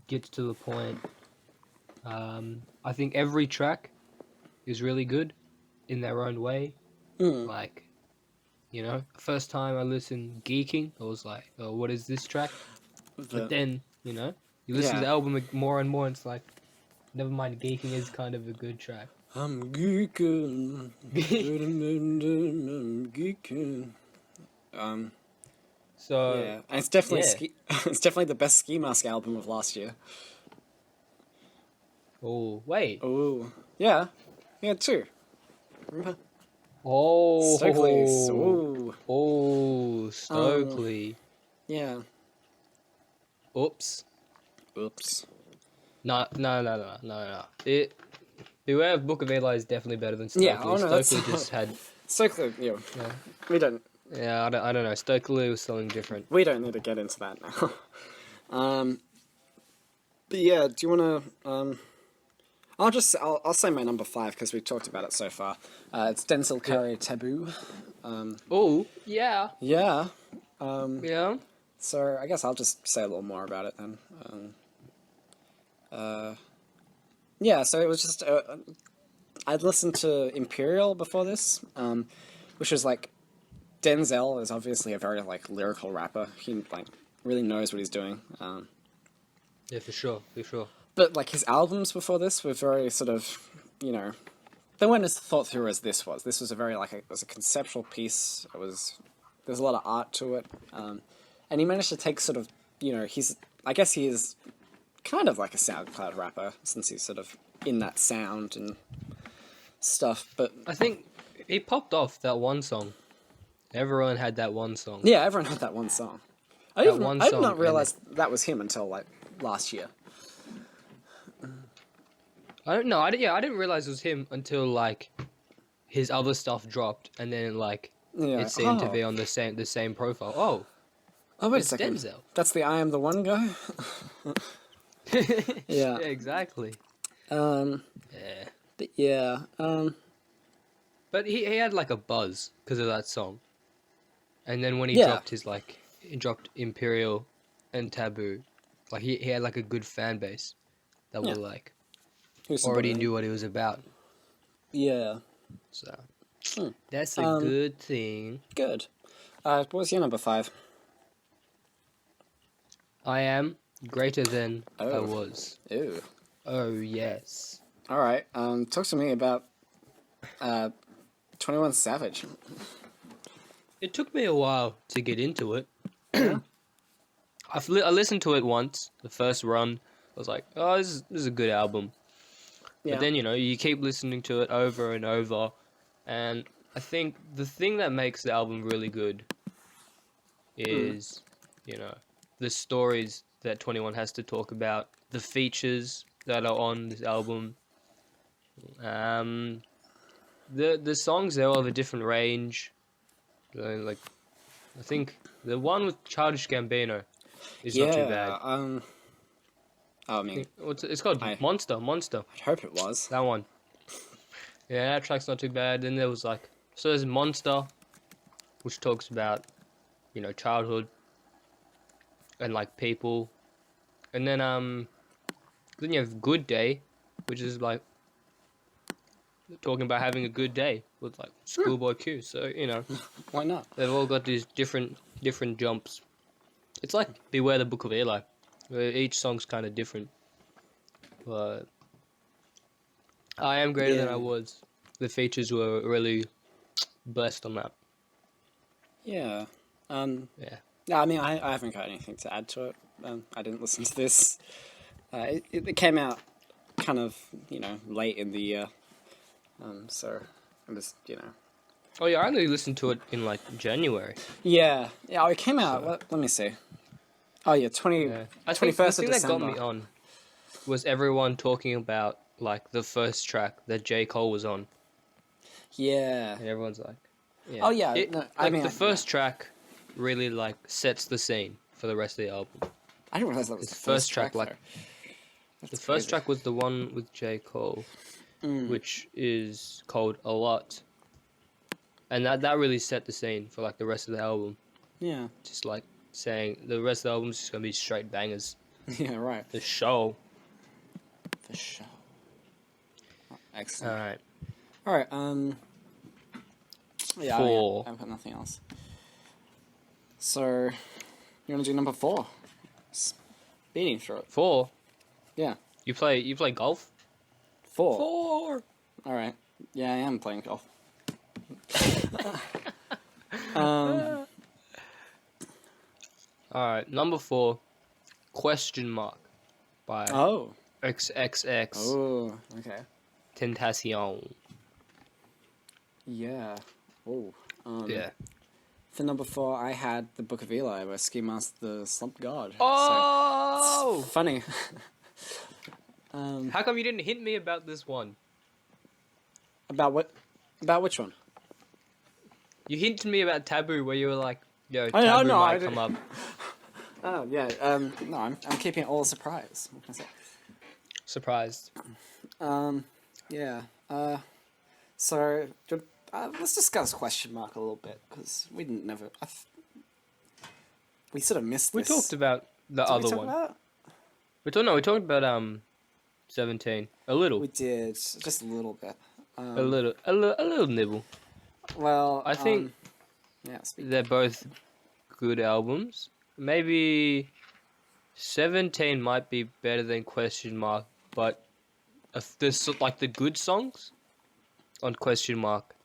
[SPEAKER 1] gets to the point. I think every track is really good in their own way. Like, first time I listened Geeking, I was like, oh, what is this track? But then, you listen to the album more and more, and it's like, never mind, Geeking is kind of a good track.
[SPEAKER 2] I'm geeking. I'm geeking.
[SPEAKER 1] So
[SPEAKER 2] Yeah, and it's definitely it's definitely the best Ski Mask album of last year.
[SPEAKER 1] Oh wait.
[SPEAKER 2] Oh yeah, 2. Remember?
[SPEAKER 1] Oh.
[SPEAKER 2] Stokely's. Ooh.
[SPEAKER 1] Oh, Stokely.
[SPEAKER 2] Yeah.
[SPEAKER 1] Oops.
[SPEAKER 2] No.
[SPEAKER 1] No. Beware of Book of Eli is definitely better than Stokely.
[SPEAKER 2] Yeah, oh no,
[SPEAKER 1] Stokely just had.
[SPEAKER 2] Stokely, we don't.
[SPEAKER 1] Yeah, I don't know. Stokely was something different.
[SPEAKER 2] We don't need to get into that now. But yeah, do you want to? I'll say my number 5 because we've talked about it so far. It's Denzel Curry, Taboo.
[SPEAKER 1] Oh yeah.
[SPEAKER 2] Yeah.
[SPEAKER 1] Yeah.
[SPEAKER 2] So I guess I'll just say a little more about it then. Yeah, so it was just I'd listened to Imperial before this, which was like Denzel is obviously a very like lyrical rapper. He like really knows what he's doing.
[SPEAKER 1] Yeah, for sure.
[SPEAKER 2] But like his albums before this were very sort of, they weren't as thought through as this was. This was a very it was a conceptual piece. There's a lot of art to it, and he managed to take sort of, I guess he is kind of like a SoundCloud rapper since he's sort of in that sound and stuff. But
[SPEAKER 1] I think he popped off that one song. Everyone had that one song.
[SPEAKER 2] yeah, everyone had that one song. I did not realize that was him until like last year.
[SPEAKER 1] I don't know. I didn't realize it was him until like his other stuff dropped, and then like it seemed to be on the same profile.
[SPEAKER 2] Oh, wait a
[SPEAKER 1] it's
[SPEAKER 2] second.
[SPEAKER 1] Denzel.
[SPEAKER 2] That's the I Am the One guy.
[SPEAKER 1] Yeah, exactly.
[SPEAKER 2] Yeah. But yeah.
[SPEAKER 1] But he had like a buzz because of that song, and then when he dropped Imperial and Taboo, like he had like a good fan base that were like already knew what he was about.
[SPEAKER 2] Yeah.
[SPEAKER 1] So that's a good thing.
[SPEAKER 2] Good. What was your number 5?
[SPEAKER 1] I am greater than I was.
[SPEAKER 2] Ew.
[SPEAKER 1] Oh yes.
[SPEAKER 2] All right. Talk to me about 21 Savage.
[SPEAKER 1] It took me a while to get into it. I listened to it once, the first run. I was like, oh, this is a good album. Yeah. But then, you keep listening to it over and over. And I think the thing that makes the album really good is, the stories that 21 has to talk about, the features that are on this album. The songs, they all have a different range. Like, I think the one with Childish Gambino is not too bad.
[SPEAKER 2] I mean,
[SPEAKER 1] it's called Monster.
[SPEAKER 2] I hope it was
[SPEAKER 1] that one. Yeah, that track's not too bad. Then there was there's Monster, which talks about, childhood and like people, and then you have Good Day, which is like talking about having a good day with like Schoolboy Q. So
[SPEAKER 2] why not?
[SPEAKER 1] They've all got these different different jumps. It's like Beware the Book of Eli, where each song's kind of different. But I Am Greater Than I
[SPEAKER 2] Yeah.
[SPEAKER 1] Was. The features were really blessed on that.
[SPEAKER 2] Yeah.
[SPEAKER 1] Yeah.
[SPEAKER 2] Yeah, I mean, I haven't got anything to add to it. I didn't listen to this. It came out kind of, late in the year. So I'm just,
[SPEAKER 1] Oh yeah, I only listened to it in like January.
[SPEAKER 2] Yeah. Yeah, it came out,
[SPEAKER 1] So,
[SPEAKER 2] let me see. Oh, yeah,
[SPEAKER 1] yeah. I think the
[SPEAKER 2] 21st of
[SPEAKER 1] thing that got
[SPEAKER 2] December.
[SPEAKER 1] me on was everyone talking about like the first track that J. Cole was on.
[SPEAKER 2] Yeah.
[SPEAKER 1] And everyone's like, yeah.
[SPEAKER 2] Oh, yeah. No, I mean,
[SPEAKER 1] the first track really like sets the scene for the rest of the album.
[SPEAKER 2] I didn't realize that was the
[SPEAKER 1] first
[SPEAKER 2] first
[SPEAKER 1] track,
[SPEAKER 2] track,
[SPEAKER 1] like,
[SPEAKER 2] though.
[SPEAKER 1] The first track was the one with J. Cole, which is called A Lot. And that really set the scene for like the rest of the album.
[SPEAKER 2] Yeah.
[SPEAKER 1] Just like saying the rest of the album's just gonna be straight bangers.
[SPEAKER 2] Yeah, right.
[SPEAKER 1] The show.
[SPEAKER 2] For sure. Oh, excellent.
[SPEAKER 1] Alright.
[SPEAKER 2] Alright, yeah,
[SPEAKER 1] 4.
[SPEAKER 2] I've got nothing else. So, you want to do number 4? Speeding through it.
[SPEAKER 1] 4.
[SPEAKER 2] Yeah.
[SPEAKER 1] You play golf?
[SPEAKER 2] 4.
[SPEAKER 1] 4.
[SPEAKER 2] Alright. Yeah, I am playing golf.
[SPEAKER 1] Alright, number 4. Question Mark by
[SPEAKER 2] Oh.
[SPEAKER 1] XXX
[SPEAKER 2] Oh, okay.
[SPEAKER 1] Tentacion.
[SPEAKER 2] Yeah. Oh.
[SPEAKER 1] Yeah.
[SPEAKER 2] For number 4, I had The Book of Eli by Ski Master the Slump God.
[SPEAKER 1] Oh!
[SPEAKER 2] So, funny.
[SPEAKER 1] How come you didn't hint me about this one?
[SPEAKER 2] About what? About which one?
[SPEAKER 1] You hinted me about Taboo, where you were like, "Yo,
[SPEAKER 2] I
[SPEAKER 1] Taboo
[SPEAKER 2] know,
[SPEAKER 1] might
[SPEAKER 2] I
[SPEAKER 1] come up."
[SPEAKER 2] Oh, yeah. No, I'm keeping it all a surprise. What can I say?
[SPEAKER 1] Surprised.
[SPEAKER 2] Yeah. So, let's discuss Question Mark a little bit, because we didn't never... we sort of missed
[SPEAKER 1] We
[SPEAKER 2] this.
[SPEAKER 1] talked about the
[SPEAKER 2] Did we
[SPEAKER 1] other
[SPEAKER 2] talk
[SPEAKER 1] one.
[SPEAKER 2] about it?
[SPEAKER 1] We talked about 17 a little,
[SPEAKER 2] We did, just a little bit.
[SPEAKER 1] a little nibble.
[SPEAKER 2] Well,
[SPEAKER 1] I think
[SPEAKER 2] yeah,
[SPEAKER 1] they're both good albums. Maybe 17 might be better than Question Mark, but there's like the good songs on Question Mark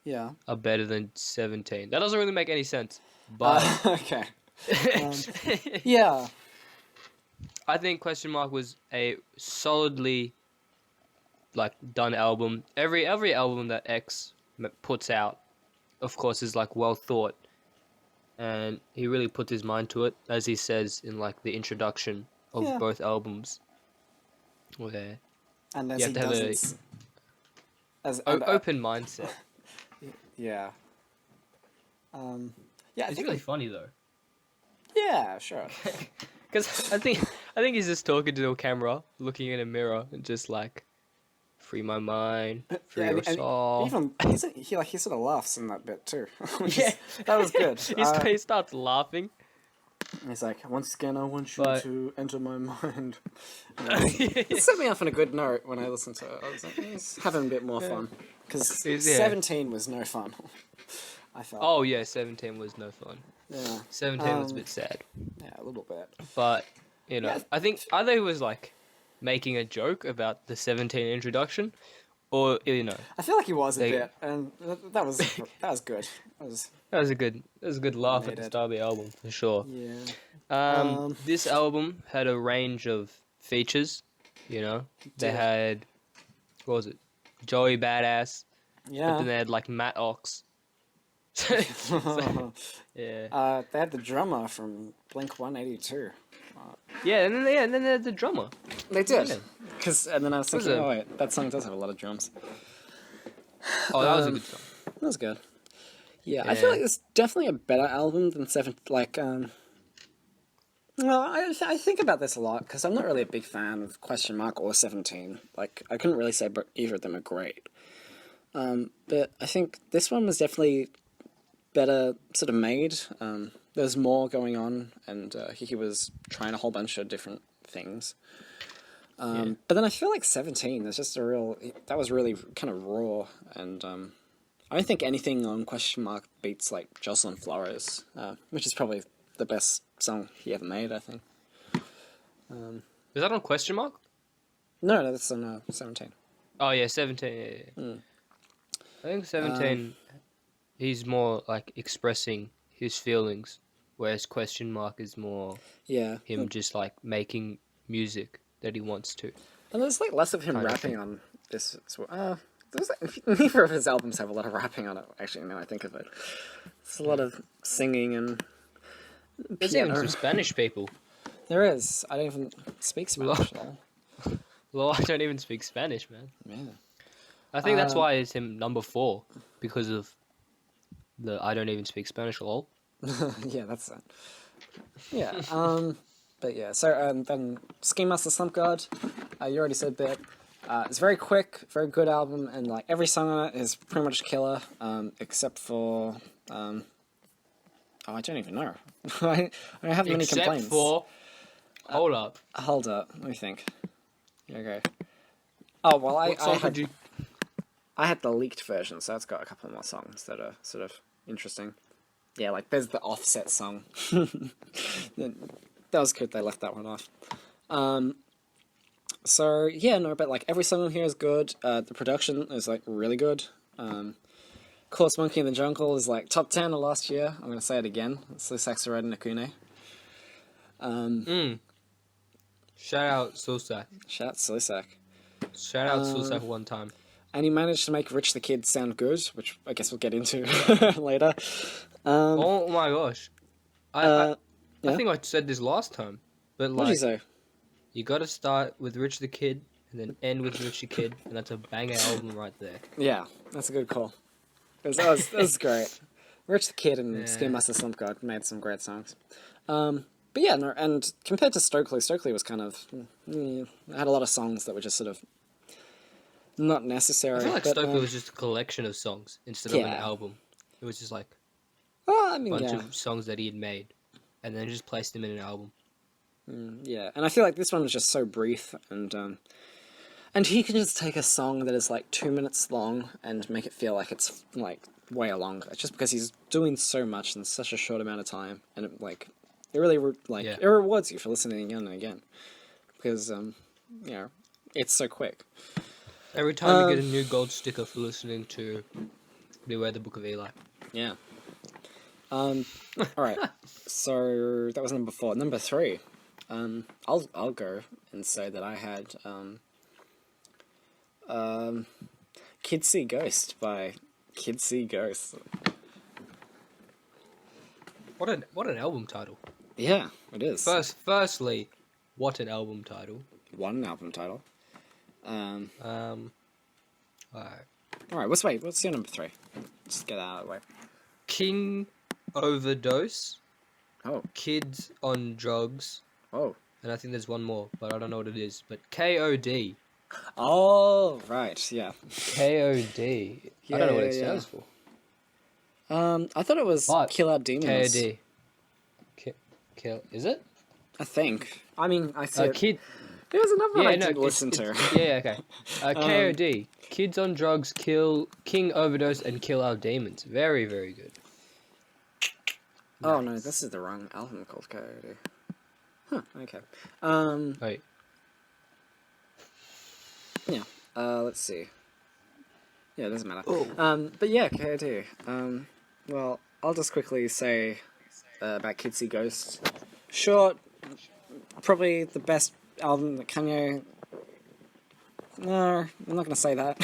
[SPEAKER 2] yeah.
[SPEAKER 1] are better than 17. That doesn't really make any sense, but
[SPEAKER 2] Okay. Yeah.
[SPEAKER 1] I think Question Mark was a solidly like done album. Every album that X puts out, of course, is like well thought, and he really put his mind to it, as he says in like the introduction of
[SPEAKER 2] Yeah.
[SPEAKER 1] both albums. Where
[SPEAKER 2] And as
[SPEAKER 1] you
[SPEAKER 2] he
[SPEAKER 1] have to have
[SPEAKER 2] does it...
[SPEAKER 1] open mindset.
[SPEAKER 2] Yeah. Yeah, I
[SPEAKER 1] It's
[SPEAKER 2] think...
[SPEAKER 1] really funny though,
[SPEAKER 2] Yeah, sure.
[SPEAKER 1] because I think he's just talking to a camera, looking in a mirror, and just like, free my mind, free
[SPEAKER 2] Yeah,
[SPEAKER 1] your
[SPEAKER 2] and
[SPEAKER 1] soul.
[SPEAKER 2] even he sort of laughs in that bit too.
[SPEAKER 1] Yeah.
[SPEAKER 2] That was good.
[SPEAKER 1] He starts laughing.
[SPEAKER 2] He's like, once again, I want you
[SPEAKER 1] But-
[SPEAKER 2] to enter my mind. It set me off on a good note when I listened to it. I was like, he's having a bit more fun. Because
[SPEAKER 1] Yeah.
[SPEAKER 2] 17 was no fun. I felt.
[SPEAKER 1] Oh yeah, 17 was no fun.
[SPEAKER 2] Yeah.
[SPEAKER 1] 17 was a bit sad.
[SPEAKER 2] Yeah, a little bit.
[SPEAKER 1] But, you know,
[SPEAKER 2] Yeah.
[SPEAKER 1] I think either he was like making a joke about the 17 introduction, or, you know,
[SPEAKER 2] I feel like he was a
[SPEAKER 1] They-
[SPEAKER 2] bit, and that was good.
[SPEAKER 1] that was a good laugh at the
[SPEAKER 2] Needed.
[SPEAKER 1] start of the album, for sure.
[SPEAKER 2] Yeah.
[SPEAKER 1] This album had a range of features, you know. They
[SPEAKER 2] did.
[SPEAKER 1] had, what was it? Joey Badass, but
[SPEAKER 2] Yeah.
[SPEAKER 1] then they had like Matt Ox. Yeah.
[SPEAKER 2] They had the drummer from Blink 182.
[SPEAKER 1] Yeah, and then they had the drummer.
[SPEAKER 2] They did.
[SPEAKER 1] Yeah.
[SPEAKER 2] And then I was thinking,
[SPEAKER 1] it?
[SPEAKER 2] oh wait, that song does have a lot of drums.
[SPEAKER 1] Oh, that was a good song.
[SPEAKER 2] That was good. Yeah, I feel
[SPEAKER 1] Yeah.
[SPEAKER 2] like it's definitely a better album than well, I think about this a lot because I'm not really a big fan of Question Mark or 17. Like, I couldn't really say either of them are great. But I think this one was definitely better sort of made. There's more going on, and he was trying a whole bunch of different things. But then I feel like 17, there's just that was really kind of raw, and I don't think anything on Question Mark beats like Jocelyn Flores, which is probably the best song he ever made, I think.
[SPEAKER 1] Is that on Question Mark?
[SPEAKER 2] No, that's on 17.
[SPEAKER 1] Oh yeah, 17. Yeah. I think 17. He's more like expressing his feelings, whereas Question Mark is more
[SPEAKER 2] Yeah.
[SPEAKER 1] him just like making music that he wants to.
[SPEAKER 2] And there's like less of him
[SPEAKER 1] Kind of
[SPEAKER 2] rapping
[SPEAKER 1] thing.
[SPEAKER 2] on this as well. There's like, neither of his albums have a lot of rapping on it, actually, now I think of it. It's a lot of singing and
[SPEAKER 1] There's even
[SPEAKER 2] piano.
[SPEAKER 1] some Spanish people.
[SPEAKER 2] There is. I don't even speak Spanish at all.
[SPEAKER 1] Well, I don't even speak Spanish, man.
[SPEAKER 2] Yeah.
[SPEAKER 1] I think that's why it's him number 4, because of the I don't even speak Spanish lol.
[SPEAKER 2] Yeah, that's it. Yeah. But yeah, so then Ski Master Slump God, you already said that. It's very quick, very good album, and like every song on it is pretty much killer, except for oh, I don't even know. I don't have many
[SPEAKER 1] Except
[SPEAKER 2] complaints.
[SPEAKER 1] for hold up.
[SPEAKER 2] Hold up, let me think. Okay. Oh well,
[SPEAKER 1] What song could you?
[SPEAKER 2] I had the leaked version, so it's got a couple more songs that are sort of interesting. Yeah, like there's the Offset song. That was good. They left that one off. So yeah, no, but like every song on here is good. The production is like really good. Course Monkey in the Jungle is like top 10 of last year. I'm gonna say it again. It's Saxarad and Akune.
[SPEAKER 1] Shout out Sulsak.
[SPEAKER 2] Shout out Slisak.
[SPEAKER 1] Shout out Sulsak one time.
[SPEAKER 2] And he managed to make Rich the Kid sound good, which I guess we'll get into later.
[SPEAKER 1] Oh my gosh. I
[SPEAKER 2] yeah?
[SPEAKER 1] think I said this last time, but
[SPEAKER 2] What did you
[SPEAKER 1] like
[SPEAKER 2] say?
[SPEAKER 1] you gotta start with Rich the Kid and then end with Rich the Kid, and that's a banger album right there.
[SPEAKER 2] Yeah, that's a good call. That was great. Rich the Kid and
[SPEAKER 1] Yeah.
[SPEAKER 2] Ski Master Slump God made some great songs. But yeah, no, and compared to Stokely was kind of had a lot of songs that were just sort of not necessary.
[SPEAKER 1] I feel like
[SPEAKER 2] but,
[SPEAKER 1] Stokely was just a collection of songs instead of an
[SPEAKER 2] Yeah.
[SPEAKER 1] album. It was just like
[SPEAKER 2] well, I
[SPEAKER 1] a
[SPEAKER 2] mean,
[SPEAKER 1] bunch
[SPEAKER 2] yeah,
[SPEAKER 1] of songs that he had made, and then just placed them in an album.
[SPEAKER 2] yeah, and I feel like this one was just so brief, and he can just take a song that is like 2 minutes long and make it feel like it's like way longer, just because he's doing so much in such a short amount of time, and it really
[SPEAKER 1] Yeah.
[SPEAKER 2] it rewards you for listening again and again, because you know it's so quick.
[SPEAKER 1] Every time you get a new gold sticker for listening to Beware the Book of Eli.
[SPEAKER 2] Yeah. All right. So that was number 4. Number 3. I'll go and say that I had Kids See Ghost by Kids See Ghost.
[SPEAKER 1] What an album title.
[SPEAKER 2] Yeah, it is.
[SPEAKER 1] Firstly, what an album title.
[SPEAKER 2] One album title.
[SPEAKER 1] Alright.
[SPEAKER 2] All right. What's your number 3? Just get that out of the way.
[SPEAKER 1] King Overdose,
[SPEAKER 2] Oh.
[SPEAKER 1] Kids on Drugs,
[SPEAKER 2] Oh.
[SPEAKER 1] and I think there's one more, but I don't know what it is. But KOD.
[SPEAKER 2] Oh, right. Yeah.
[SPEAKER 1] KOD. I don't know what it stands for.
[SPEAKER 2] I thought it was
[SPEAKER 1] But
[SPEAKER 2] Kill Our Demons.
[SPEAKER 1] KOD. Kill. Is it?
[SPEAKER 2] I think. I mean, I see it.
[SPEAKER 1] Kid.
[SPEAKER 2] There's another one I
[SPEAKER 1] no,
[SPEAKER 2] didn't listen to.
[SPEAKER 1] Yeah, okay. KOD. Kids on Drugs, King Overdose, and Kill Our Demons. Very, very good.
[SPEAKER 2] Oh no, this is the wrong album called Coyote. Huh, okay.
[SPEAKER 1] Wait.
[SPEAKER 2] Yeah. Let's see. Yeah, it doesn't matter. But yeah, Coyote. Well, I'll just quickly say about Kids See Ghosts. Short, probably the best album that Kanye... No, I'm not gonna say that.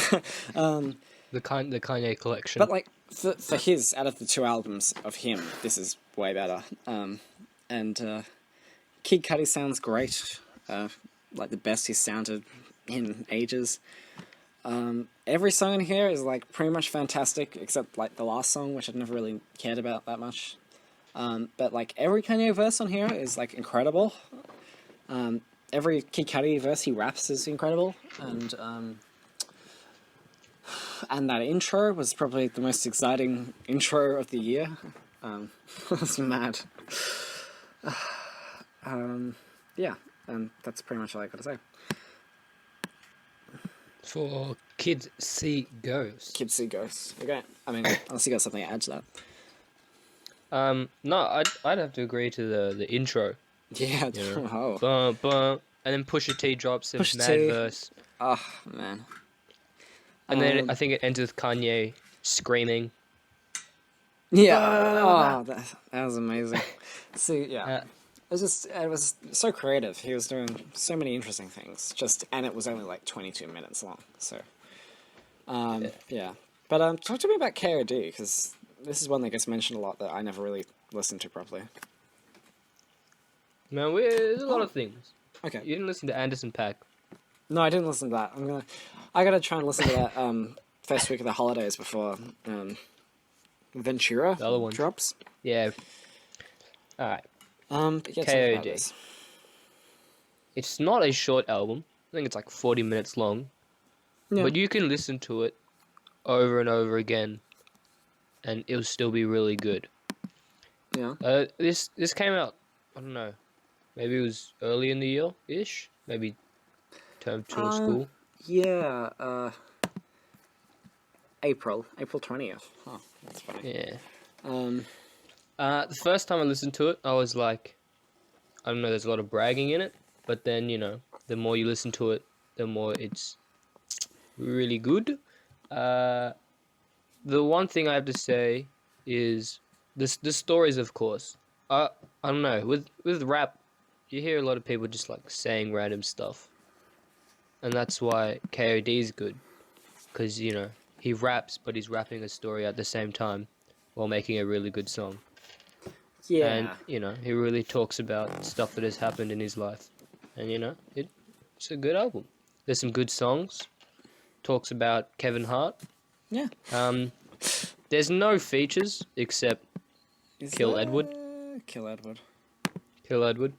[SPEAKER 1] The Kanye collection.
[SPEAKER 2] But like for his, out of the 2 albums of him, this is way better. And Kid Cudi sounds great, like the best he's sounded in ages. Every song in here is like pretty much fantastic, except like the last song, which I've never really cared about that much. But like every Kanye verse on here is like incredible. Every Kid Cudi verse he raps is incredible, and that intro was probably the most exciting intro of the year. It was mad. Yeah, and that's pretty much all I gotta say.
[SPEAKER 1] For Kids see ghosts.
[SPEAKER 2] Kids see ghosts. Okay. I mean, unless you got something to add to that.
[SPEAKER 1] No, I'd have to agree to the intro.
[SPEAKER 2] Yeah.
[SPEAKER 1] You know,
[SPEAKER 2] Oh.
[SPEAKER 1] bum bum, and then Pusha T drops a
[SPEAKER 2] Pusha
[SPEAKER 1] mad
[SPEAKER 2] T.
[SPEAKER 1] verse,
[SPEAKER 2] Oh man.
[SPEAKER 1] and then
[SPEAKER 2] Um,
[SPEAKER 1] I think it ends with Kanye screaming.
[SPEAKER 2] Yeah.
[SPEAKER 1] "Bah!"
[SPEAKER 2] Oh, that was amazing. See, yeah.
[SPEAKER 1] Uh,
[SPEAKER 2] It was so creative. He was doing so many interesting things. And it was only like 22 minutes long. So, yeah. But talk to me about KOD, because this is one that gets mentioned a lot that I never really listened to properly.
[SPEAKER 1] Man, there's a lot of things.
[SPEAKER 2] Okay.
[SPEAKER 1] You didn't listen to Anderson .Paak.
[SPEAKER 2] No, I didn't listen to that. I gotta try and listen to that first week of the holidays before Ventura
[SPEAKER 1] The other one
[SPEAKER 2] drops.
[SPEAKER 1] Yeah. All right.
[SPEAKER 2] But yeah, talk about
[SPEAKER 1] KOD.
[SPEAKER 2] this.
[SPEAKER 1] It's not a short album. I think it's like 40 minutes long.
[SPEAKER 2] Yeah.
[SPEAKER 1] But you can listen to it over and over again, and it'll still be really good.
[SPEAKER 2] Yeah.
[SPEAKER 1] This came out, I don't know, maybe it was early in the year ish, maybe term 2 of school.
[SPEAKER 2] Yeah. April 20th. Huh, that's funny.
[SPEAKER 1] Yeah.
[SPEAKER 2] Um.
[SPEAKER 1] The first time I listened to it, I was like, I don't know, there's a lot of bragging in it, but then the more you listen to it, the more it's really good. The one thing I have to say is the stories, of course. I don't know, with rap, you hear a lot of people just like saying random stuff, and that's why KOD is good, because he raps, but he's rapping a story at the same time, while making a really good song.
[SPEAKER 2] Yeah.
[SPEAKER 1] And he really talks about stuff that has happened in his life, and it's a good album. There's some good songs. Talks about Kevin Hart.
[SPEAKER 2] Yeah.
[SPEAKER 1] There's no features except Kill Edward.
[SPEAKER 2] Kill Edward.
[SPEAKER 1] Kill Edward.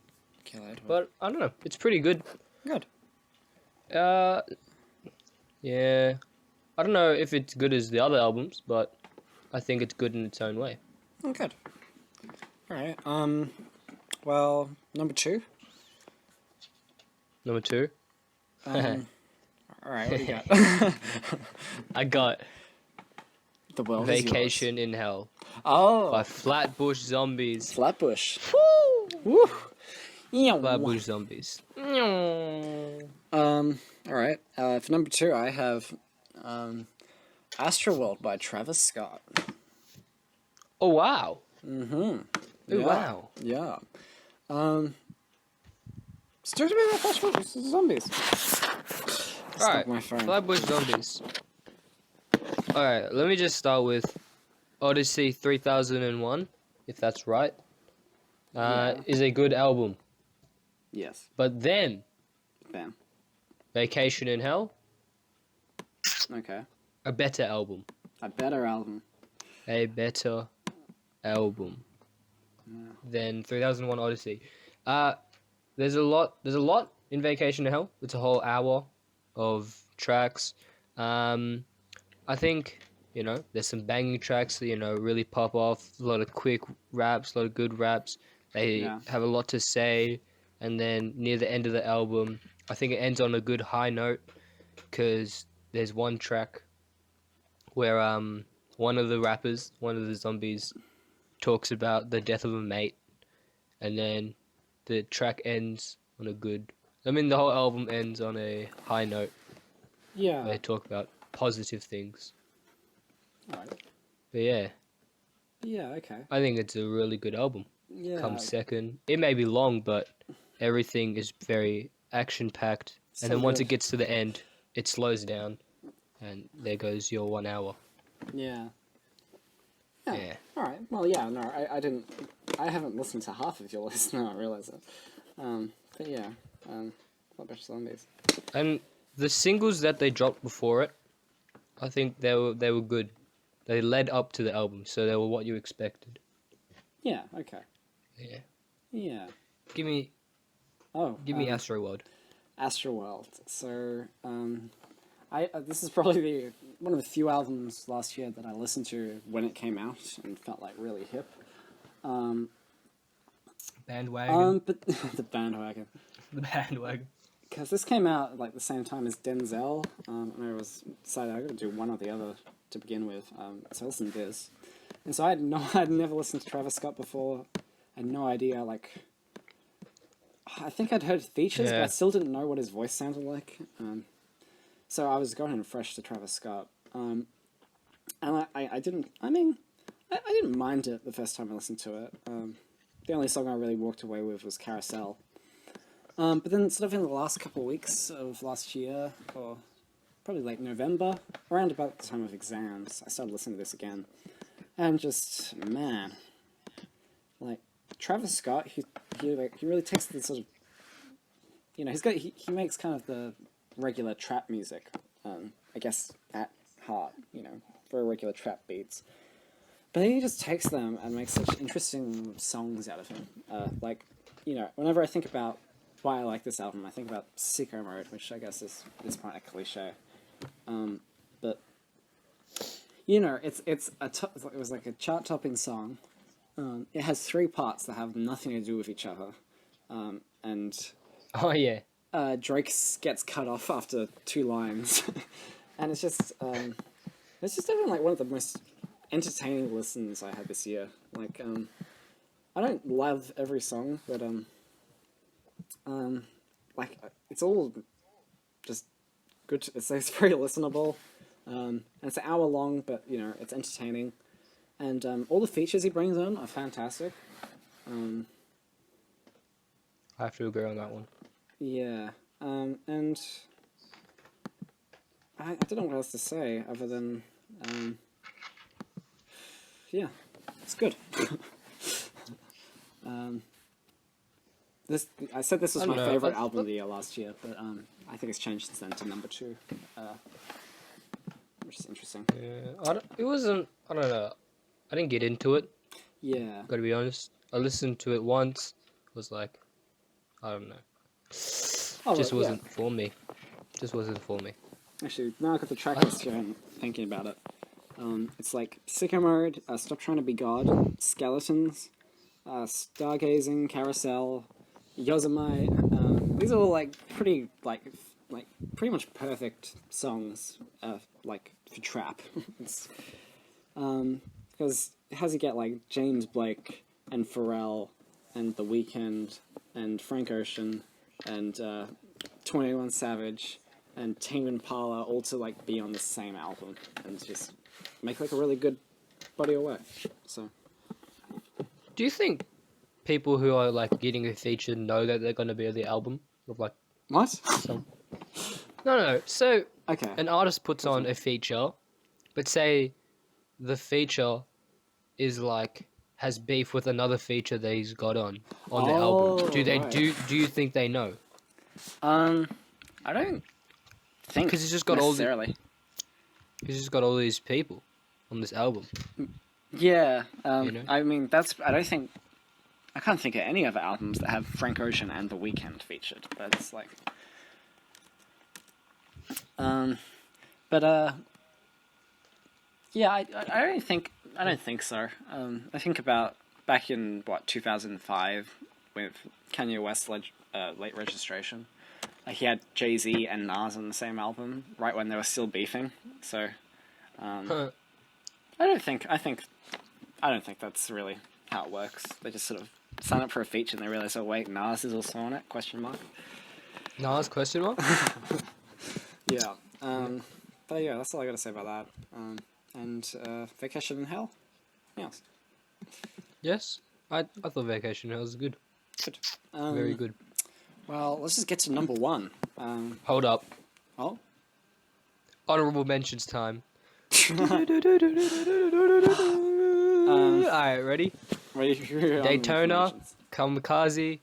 [SPEAKER 2] Kill Edward.
[SPEAKER 1] But I don't know. It's pretty good.
[SPEAKER 2] Good.
[SPEAKER 1] Yeah. I don't know if it's good as the other albums, but I think it's good in its own way.
[SPEAKER 2] Oh, good. All right. Well, number 2.
[SPEAKER 1] Number 2.
[SPEAKER 2] All right. What do you got?
[SPEAKER 1] I got
[SPEAKER 2] The world is yours.
[SPEAKER 1] Vacation in Hell
[SPEAKER 2] Oh.
[SPEAKER 1] by Flatbush Zombies.
[SPEAKER 2] Flatbush. Woo. Yeah.
[SPEAKER 1] Flatbush Zombies.
[SPEAKER 2] All right. For number 2, I have Astroworld by Travis Scott.
[SPEAKER 1] Oh wow.
[SPEAKER 2] Mm-hmm.
[SPEAKER 1] Oh,
[SPEAKER 2] Yeah.
[SPEAKER 1] wow.
[SPEAKER 2] Yeah. Start to be about Flatbush Zombies.
[SPEAKER 1] Alright,
[SPEAKER 2] My phone.
[SPEAKER 1] Flatbush Zombies. Alright, let me just start with Odyssey 3001, if that's right.
[SPEAKER 2] Yeah.
[SPEAKER 1] Is a good album.
[SPEAKER 2] Yes.
[SPEAKER 1] But then,
[SPEAKER 2] Bam.
[SPEAKER 1] Vacation in Hell,
[SPEAKER 2] Okay.
[SPEAKER 1] a better album.
[SPEAKER 2] A better album.
[SPEAKER 1] A better album than 3001 Odyssey. There's a lot in Vacation in Hell. It's a whole hour of tracks. I think, there's some banging tracks that, really pop off. A lot of quick raps, a lot of good raps. They have a lot to say. And then near the end of the album, I think it ends on a good high note, because there's one track where one of the zombies, talks about the death of a mate, and then the track ends on a good... the whole album ends on a high note.
[SPEAKER 2] Yeah.
[SPEAKER 1] They talk about positive things.
[SPEAKER 2] Alright.
[SPEAKER 1] But yeah,
[SPEAKER 2] Yeah, okay.
[SPEAKER 1] I think it's a really good album.
[SPEAKER 2] Yeah.
[SPEAKER 1] Comes second. It may be long, but everything is very action-packed.
[SPEAKER 2] So
[SPEAKER 1] And then once
[SPEAKER 2] good.
[SPEAKER 1] it gets to the end, it slows down, and there goes your 1 hour.
[SPEAKER 2] Yeah.
[SPEAKER 1] Yeah.
[SPEAKER 2] Alright. Well, yeah, no, I haven't listened to half of your list now, I realize it. But yeah, Flatbush Zombies.
[SPEAKER 1] And the singles that they dropped before it, I think they were good. They led up to the album, so they were what you expected.
[SPEAKER 2] Yeah, okay.
[SPEAKER 1] Yeah.
[SPEAKER 2] Yeah.
[SPEAKER 1] Give me Astroworld.
[SPEAKER 2] Astroworld. So, this is probably one of the few albums last year that I listened to when it came out and felt like really hip.
[SPEAKER 1] Bandwagon.
[SPEAKER 2] But the bandwagon.
[SPEAKER 1] The bandwagon.
[SPEAKER 2] because this came out like the same time as Denzel, and I was decided I got to do one or the other to begin with. So I listened to this, and so I'd never listened to Travis Scott before. I had no idea. Like, I think I'd heard features, but I still didn't know what his voice sounded like. So I was going in fresh to Travis Scott, and I didn't. I mean, I didn't mind it the first time I listened to it. The only song I really walked away with was Carousel. But then sort of in the last couple of weeks of last year, or probably like November, around about the time of exams, I started listening to this again. And just, man, like, Travis Scott, he really takes the sort of, you know, he makes kind of the regular trap music, I guess, at heart, you know, very regular trap beats. But then he just takes them and makes such interesting songs out of them. Like, you know, whenever I think about why I like this album, I think about Sicko Mode, which I guess is at this point a cliche. But, you know, it was like a chart-topping song. It has 3 parts that have nothing to do with each other. And
[SPEAKER 1] Oh yeah.
[SPEAKER 2] Drake gets cut off after 2 lines. And it's just even like one of the most entertaining listens I had this year. Like, I don't love every song, but like, it's all just good. It's very listenable, and it's an hour long, but you know, it's entertaining, and all the features he brings in are fantastic.
[SPEAKER 1] I have to agree on that one.
[SPEAKER 2] Yeah, and I don't know what else to say other than yeah, it's good. I said this was my favorite album of the year last year, but I think it's changed since then to number 2, which is interesting.
[SPEAKER 1] Yeah, it wasn't. I don't know. I didn't get into it.
[SPEAKER 2] Yeah.
[SPEAKER 1] Gotta be honest. I listened to it once. Was like, I don't know. Just wasn't for me. Just wasn't for me.
[SPEAKER 2] Actually, now I got the track list here and thinking about it. It's like Sicko Mode, Stop Trying to Be God, Skeletons, Stargazing, Carousel, Yosemite. These are all like pretty much perfect songs, like for trap. It's because how does he get like James Blake and Pharrell and The Weeknd and Frank Ocean and 21 Savage and Tame Impala all to like be on the same album and just make like a really good body of work. So,
[SPEAKER 1] do you think people who are like getting a feature know that they're gonna be on the album? Of like
[SPEAKER 2] what?
[SPEAKER 1] No. So
[SPEAKER 2] Okay.
[SPEAKER 1] an artist puts on a feature, but say the feature is like has beef with another feature that he's got on the album. Do they
[SPEAKER 2] right.
[SPEAKER 1] do you think they know?
[SPEAKER 2] I don't think
[SPEAKER 1] Because he's just got
[SPEAKER 2] necessarily.
[SPEAKER 1] He's just got all these people on this album.
[SPEAKER 2] Yeah.
[SPEAKER 1] You know?
[SPEAKER 2] I mean, I can't think of any other albums that have Frank Ocean and The Weeknd featured. But it's like, yeah, I don't think so. I think about back in 2005 with Kanye West's Late Registration. Like, he had Jay-Z and Nas on the same album right when they were still beefing. So, I don't think that's really how it works. They just sort of sign up for a feature and they realize, oh wait, Nas is also on it? Question mark.
[SPEAKER 1] Nas question mark?
[SPEAKER 2] Yeah. But yeah, that's all I got to say about that. And Vacation in Hell. Yes.
[SPEAKER 1] Yes. I thought Vacation Hell was good.
[SPEAKER 2] Good.
[SPEAKER 1] Very good.
[SPEAKER 2] Well, let's just get to number 1.
[SPEAKER 1] Hold up.
[SPEAKER 2] Oh.
[SPEAKER 1] Honorable mentions time. Alright, ready? Daytona, Kamikaze,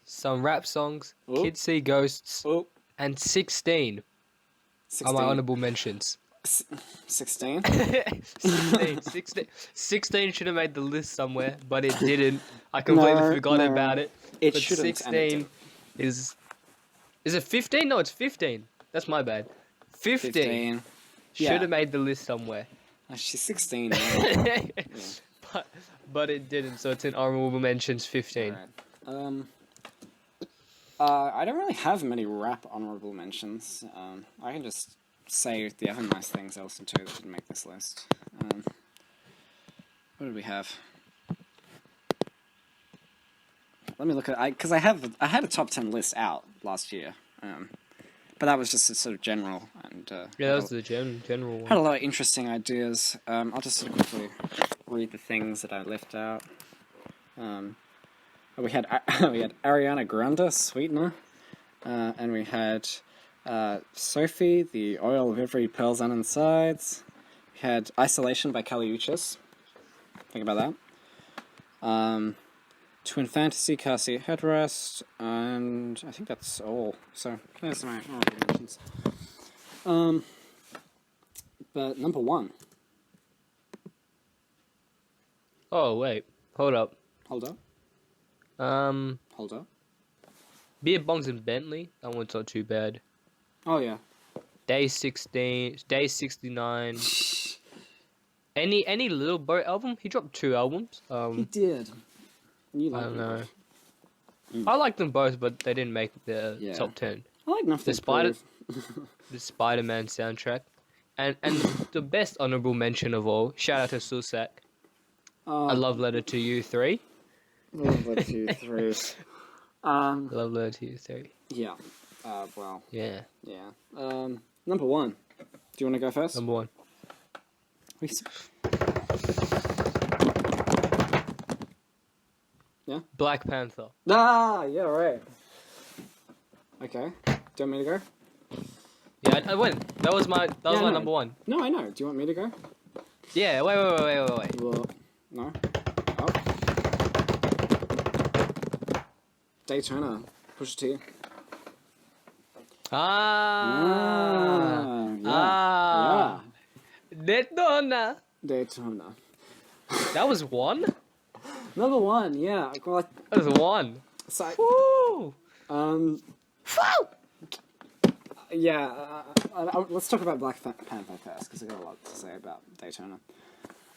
[SPEAKER 1] some rap songs, Kids See Ghosts, and 16 are my honorable mentions.
[SPEAKER 2] 16?
[SPEAKER 1] 16 should have made the list somewhere, but it didn't. I completely forgot about it.
[SPEAKER 2] It
[SPEAKER 1] but
[SPEAKER 2] shouldn't.
[SPEAKER 1] 16 is it 15? No, it's 15. That's my bad. 15. Should have made the list somewhere.
[SPEAKER 2] She's 16.
[SPEAKER 1] Yeah. But it didn't, so it's in honorable mentions 15.
[SPEAKER 2] Alright. I don't really have many rap honorable mentions. I can just say the other nice things I listened to that didn't make this list. What did we have? Let me look at because I had a top 10 list out last year, but that was just a sort of general and
[SPEAKER 1] Yeah, that was the general
[SPEAKER 2] had a
[SPEAKER 1] one.
[SPEAKER 2] lot of interesting ideas. I'll just sort of quickly read the things that I left out. We had Ariana Grande, Sweetener, and we had Sophie, The Oil of Every Pearl's On Insides. We had Isolation by Kali Uchis. Think about that. Twin Fantasy, Cassie Headrest, and I think that's all. So there's my honorable mentions. But number one.
[SPEAKER 1] Oh wait, hold up.
[SPEAKER 2] Hold up. Hold up.
[SPEAKER 1] Beer Bongs and Bentley. That one's not too bad.
[SPEAKER 2] Oh yeah.
[SPEAKER 1] Day 16, Day 69. Any Little Boat album? He dropped 2 albums.
[SPEAKER 2] He did. You
[SPEAKER 1] I
[SPEAKER 2] like
[SPEAKER 1] don't
[SPEAKER 2] them
[SPEAKER 1] know.
[SPEAKER 2] both.
[SPEAKER 1] I like them both, but they didn't make the
[SPEAKER 2] Yeah.
[SPEAKER 1] top 10.
[SPEAKER 2] I like Nothing
[SPEAKER 1] The
[SPEAKER 2] to Prove.
[SPEAKER 1] the Spider-Man soundtrack, and the best honorable mention of all. Shout out to Susak. I Love Letter to You 3.
[SPEAKER 2] Love Letter to You 3.
[SPEAKER 1] Love Letter to You 3.
[SPEAKER 2] Yeah. Well.
[SPEAKER 1] Yeah.
[SPEAKER 2] Yeah. Number one. Do you want to go first?
[SPEAKER 1] Number 1.
[SPEAKER 2] Yeah.
[SPEAKER 1] Black Panther.
[SPEAKER 2] Ah, yeah, right. Okay. Do you want me to go?
[SPEAKER 1] Yeah, I went. That was my
[SPEAKER 2] Yeah, no.
[SPEAKER 1] number 1.
[SPEAKER 2] No, I know. Do you want me to go?
[SPEAKER 1] Yeah. Wait.
[SPEAKER 2] Well, no. Oh. Daytona. Pusha T. Yeah.
[SPEAKER 1] Daytona.
[SPEAKER 2] Daytona.
[SPEAKER 1] That was 1?
[SPEAKER 2] Number one, yeah. Well,
[SPEAKER 1] That was 1.
[SPEAKER 2] so,
[SPEAKER 1] Woo!
[SPEAKER 2] yeah. Let's talk about Black Panther first, because I got a lot to say about Daytona.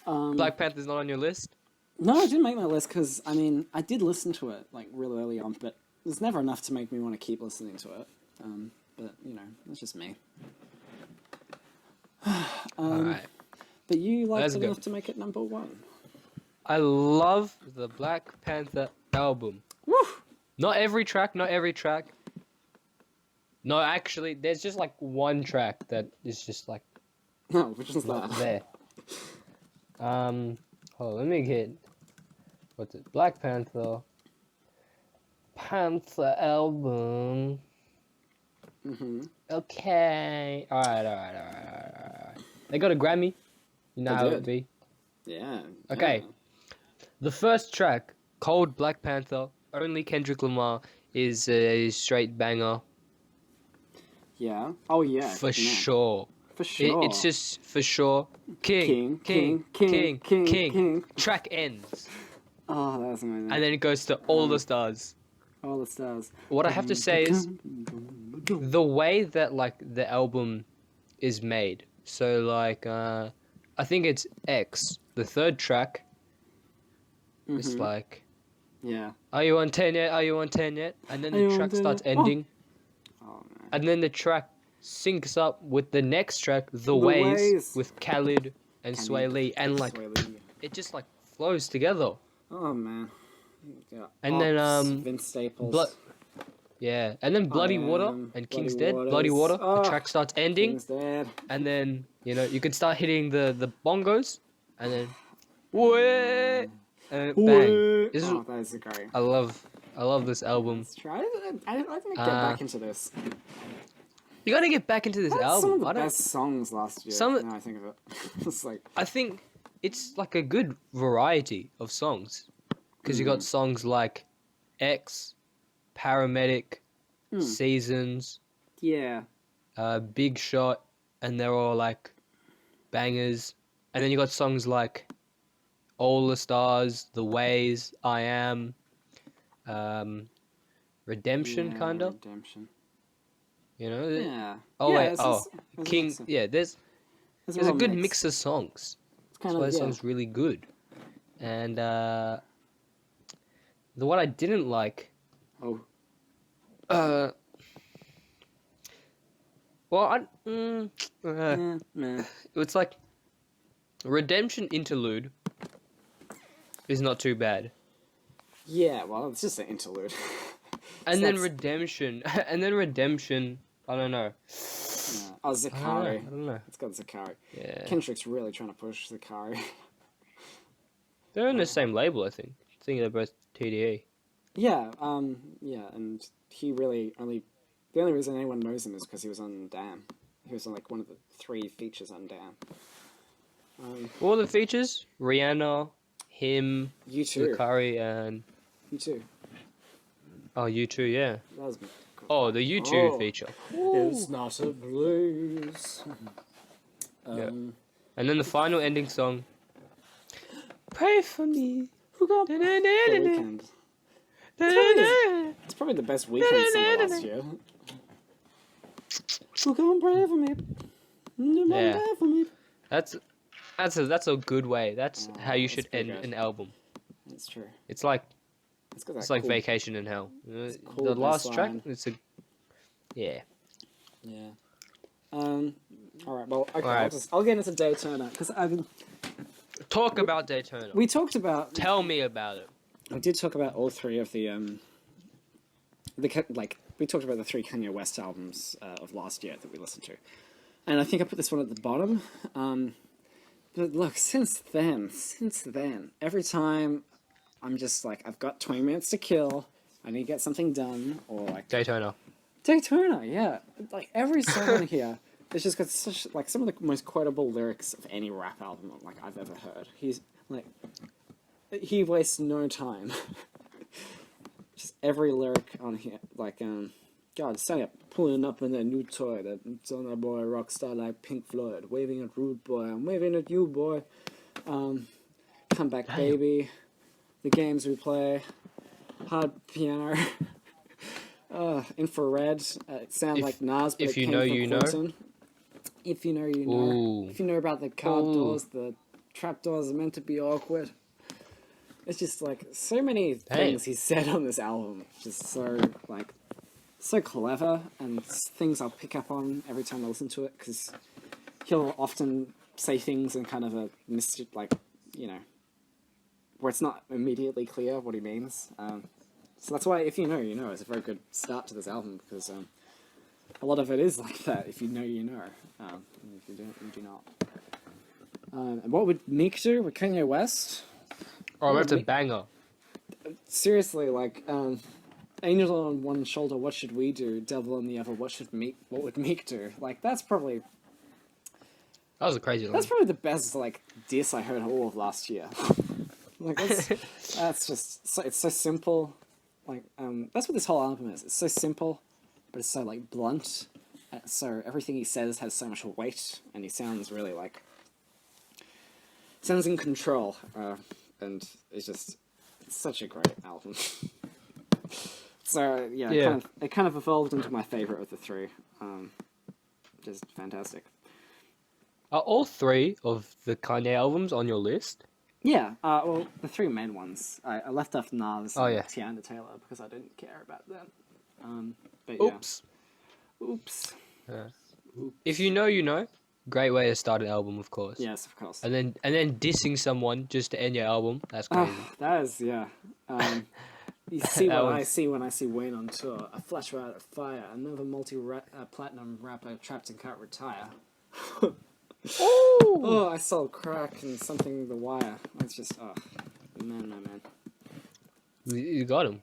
[SPEAKER 1] Black Panther's not on your list?
[SPEAKER 2] No, I didn't make my list because, I mean, I did listen to it, like, real early on, but there's never enough to make me want to keep listening to it. But, you know, that's just me.
[SPEAKER 1] Alright.
[SPEAKER 2] But you liked
[SPEAKER 1] That's
[SPEAKER 2] it
[SPEAKER 1] good.
[SPEAKER 2] enough to make it number one.
[SPEAKER 1] I love the Black Panther album.
[SPEAKER 2] Woo!
[SPEAKER 1] Not every track. No, actually, there's just like one track that is just like
[SPEAKER 2] No, which is
[SPEAKER 1] not
[SPEAKER 2] that?
[SPEAKER 1] there. Hold on, let me get what's it? Black Panther album. Okay. Alright. They got a Grammy. You know
[SPEAKER 2] They
[SPEAKER 1] how
[SPEAKER 2] did.
[SPEAKER 1] it be.
[SPEAKER 2] Yeah.
[SPEAKER 1] Okay.
[SPEAKER 2] Yeah.
[SPEAKER 1] The first track, Cold Black Panther, only Kendrick Lamar, is a straight banger.
[SPEAKER 2] Yeah. Oh, yeah.
[SPEAKER 1] For
[SPEAKER 2] man.
[SPEAKER 1] sure.
[SPEAKER 2] For sure.
[SPEAKER 1] It's just for sure. King.
[SPEAKER 2] King.
[SPEAKER 1] Track ends.
[SPEAKER 2] Oh, that was amazing.
[SPEAKER 1] And then it goes to All the Stars.
[SPEAKER 2] All the stars.
[SPEAKER 1] What I have to say is the way that like the album is made. So like I think it's X, the third track. It's like,
[SPEAKER 2] Yeah.
[SPEAKER 1] are you on 10 yet? Are you on 10 yet? And then
[SPEAKER 2] Are you
[SPEAKER 1] the
[SPEAKER 2] on
[SPEAKER 1] track
[SPEAKER 2] 10
[SPEAKER 1] starts
[SPEAKER 2] yet?
[SPEAKER 1] ending.
[SPEAKER 2] Oh, man.
[SPEAKER 1] And then the track syncs up with the next track, The
[SPEAKER 2] Ways.
[SPEAKER 1] Ways, with Khalid and Sway Lee. And like,
[SPEAKER 2] Sway Lee.
[SPEAKER 1] it just like flows together.
[SPEAKER 2] Oh, man. Yeah.
[SPEAKER 1] And then,
[SPEAKER 2] Vince Staples.
[SPEAKER 1] Yeah, and then Bloody Water and
[SPEAKER 2] Bloody
[SPEAKER 1] King's Dead.
[SPEAKER 2] Waters.
[SPEAKER 1] Bloody Water.
[SPEAKER 2] Oh,
[SPEAKER 1] The track starts ending,
[SPEAKER 2] King's Dead.
[SPEAKER 1] and then you can start hitting the bongos, and then whee, and bang. This is,
[SPEAKER 2] Oh, that is great.
[SPEAKER 1] I love this album.
[SPEAKER 2] Let's try it. I'm gonna get back into this.
[SPEAKER 1] You gotta get back into this
[SPEAKER 2] That's
[SPEAKER 1] album.
[SPEAKER 2] some of the
[SPEAKER 1] I don't.
[SPEAKER 2] best songs last year.
[SPEAKER 1] Some-
[SPEAKER 2] Now I think of it. It's like,
[SPEAKER 1] I think it's like a good variety of songs, because you got songs like X, Paramedic, Seasons,
[SPEAKER 2] yeah.
[SPEAKER 1] Big Shot, and they're all like bangers. And then you got songs like All the Stars, The Ways, I Am, Redemption,
[SPEAKER 2] Yeah,
[SPEAKER 1] kinda.
[SPEAKER 2] Redemption.
[SPEAKER 1] You know?
[SPEAKER 2] Yeah.
[SPEAKER 1] Oh
[SPEAKER 2] Yeah,
[SPEAKER 1] wait,
[SPEAKER 2] it's
[SPEAKER 1] King.
[SPEAKER 2] mix.
[SPEAKER 1] Yeah, there's
[SPEAKER 2] It's
[SPEAKER 1] a
[SPEAKER 2] real
[SPEAKER 1] good
[SPEAKER 2] mix.
[SPEAKER 1] mix of songs.
[SPEAKER 2] It's
[SPEAKER 1] That's
[SPEAKER 2] kind
[SPEAKER 1] why
[SPEAKER 2] of
[SPEAKER 1] the
[SPEAKER 2] yeah.
[SPEAKER 1] song's really good. And the what I didn't like
[SPEAKER 2] Oh.
[SPEAKER 1] Uh, well,
[SPEAKER 2] Meh.
[SPEAKER 1] it's like Redemption Interlude is not too bad,
[SPEAKER 2] Yeah, well, it's just an interlude.
[SPEAKER 1] and
[SPEAKER 2] So
[SPEAKER 1] then
[SPEAKER 2] that's-
[SPEAKER 1] Redemption, and then Redemption. I don't know.
[SPEAKER 2] Oh,
[SPEAKER 1] I
[SPEAKER 2] Zakari.
[SPEAKER 1] don't know.
[SPEAKER 2] It's got Zakari.
[SPEAKER 1] Yeah,
[SPEAKER 2] Kendrick's really trying to push Zakari.
[SPEAKER 1] they're on the same label, I think. I think they're both TDE.
[SPEAKER 2] Yeah, and he really the only reason anyone knows him is because he was on Damn. He was on like one of the 3 features on Damn.
[SPEAKER 1] What were the features? Rihanna, him,
[SPEAKER 2] You too.
[SPEAKER 1] Zakari, and
[SPEAKER 2] You too.
[SPEAKER 1] U2, yeah.
[SPEAKER 2] That was
[SPEAKER 1] Oh, the U2
[SPEAKER 2] Oh.
[SPEAKER 1] feature.
[SPEAKER 2] It's not a blues.
[SPEAKER 1] Yeah. And then the final ending song. Pray for me.
[SPEAKER 2] Who got The Weeknd? It's probably the best Weekend song of last year. Who can pray for me?
[SPEAKER 1] Yeah.
[SPEAKER 2] Pray for me.
[SPEAKER 1] That's a good way. That's how you
[SPEAKER 2] that's
[SPEAKER 1] should
[SPEAKER 2] pretty
[SPEAKER 1] end
[SPEAKER 2] good.
[SPEAKER 1] an album.
[SPEAKER 2] That's true.
[SPEAKER 1] It's like
[SPEAKER 2] Got
[SPEAKER 1] it's
[SPEAKER 2] that
[SPEAKER 1] like
[SPEAKER 2] cool-
[SPEAKER 1] Vacation in Hell.
[SPEAKER 2] cool
[SPEAKER 1] The last
[SPEAKER 2] bass
[SPEAKER 1] track,
[SPEAKER 2] line.
[SPEAKER 1] it's a yeah.
[SPEAKER 2] Yeah. All right. Well, okay.
[SPEAKER 1] Alright.
[SPEAKER 2] I'll get into Daytona because
[SPEAKER 1] Talk about Daytona.
[SPEAKER 2] we talked about
[SPEAKER 1] Tell me about it.
[SPEAKER 2] we did talk about all 3 of the we talked about the 3 Kanye West albums of last year that we listened to, and I think I put this one at the bottom. But look, since then, every time I'm just like, I've got 20 minutes to kill, I need to get something done, or like
[SPEAKER 1] Daytona.
[SPEAKER 2] Daytona, yeah. Like every song on here, it's just got such like some of the most quotable lyrics of any rap album like I've ever heard. He's like, he wastes no time. Just every lyric on here, like God, Sanya pulling up in that new toy that's on that boy, rock star like Pink Floyd, waving at Rude Boy, I'm waving at you, boy. Come back,
[SPEAKER 1] Damn.
[SPEAKER 2] baby. The games we play, hard piano. Infrared. It sounds like Nas, but
[SPEAKER 1] if
[SPEAKER 2] it
[SPEAKER 1] you
[SPEAKER 2] came
[SPEAKER 1] know,
[SPEAKER 2] from
[SPEAKER 1] you know.
[SPEAKER 2] Quentin. If you know, you know.
[SPEAKER 1] Ooh.
[SPEAKER 2] If you know about the car
[SPEAKER 1] Ooh.
[SPEAKER 2] doors, the trap doors are meant to be awkward. It's just like so many things he said on this album. Just so like so clever and things I'll pick up on every time I listen to it because he'll often say things in kind of a like where it's not immediately clear what he means. So that's why If You Know, You Know is a very good start to this album because a lot of it is like that. If you know, you know. If you don't, you do not. And what would Meek do with Kanye West?
[SPEAKER 1] Oh, that's a banger.
[SPEAKER 2] Seriously, like, Angel on one shoulder, what should we do? Devil on the other, what would Meek do? Like, that's probably
[SPEAKER 1] That was a crazy line.
[SPEAKER 2] the best, like, diss I heard all of last year. Like, that's just, it's so simple. Like, that's what this whole album is. It's so simple, but it's so, like, blunt. So everything he says has so much weight, and he sounds really, like, sounds in control. And it's such a great album. So yeah,
[SPEAKER 1] Yeah.
[SPEAKER 2] It kind of evolved into my favorite of the 3. Just fantastic.
[SPEAKER 1] Are all 3 of the Kanye albums on your list?
[SPEAKER 2] Yeah. Well, the 3 main ones. I left off Nas
[SPEAKER 1] Oh,
[SPEAKER 2] and
[SPEAKER 1] yeah.
[SPEAKER 2] Tiana Taylor because I didn't care about them. But yeah.
[SPEAKER 1] Oops.
[SPEAKER 2] Oops.
[SPEAKER 1] Yeah. If you know, you know. Great way to start an album, of course.
[SPEAKER 2] Yes, of course.
[SPEAKER 1] And then dissing someone just to end your album. That's crazy.
[SPEAKER 2] That is, yeah. You see
[SPEAKER 1] That
[SPEAKER 2] what I
[SPEAKER 1] was-
[SPEAKER 2] see when I see Wayne on tour. A flash out of fire. Another multi-platinum rapper trapped and can't retire. Oh, I sold crack and something The Wire. It's just, man.
[SPEAKER 1] You got him.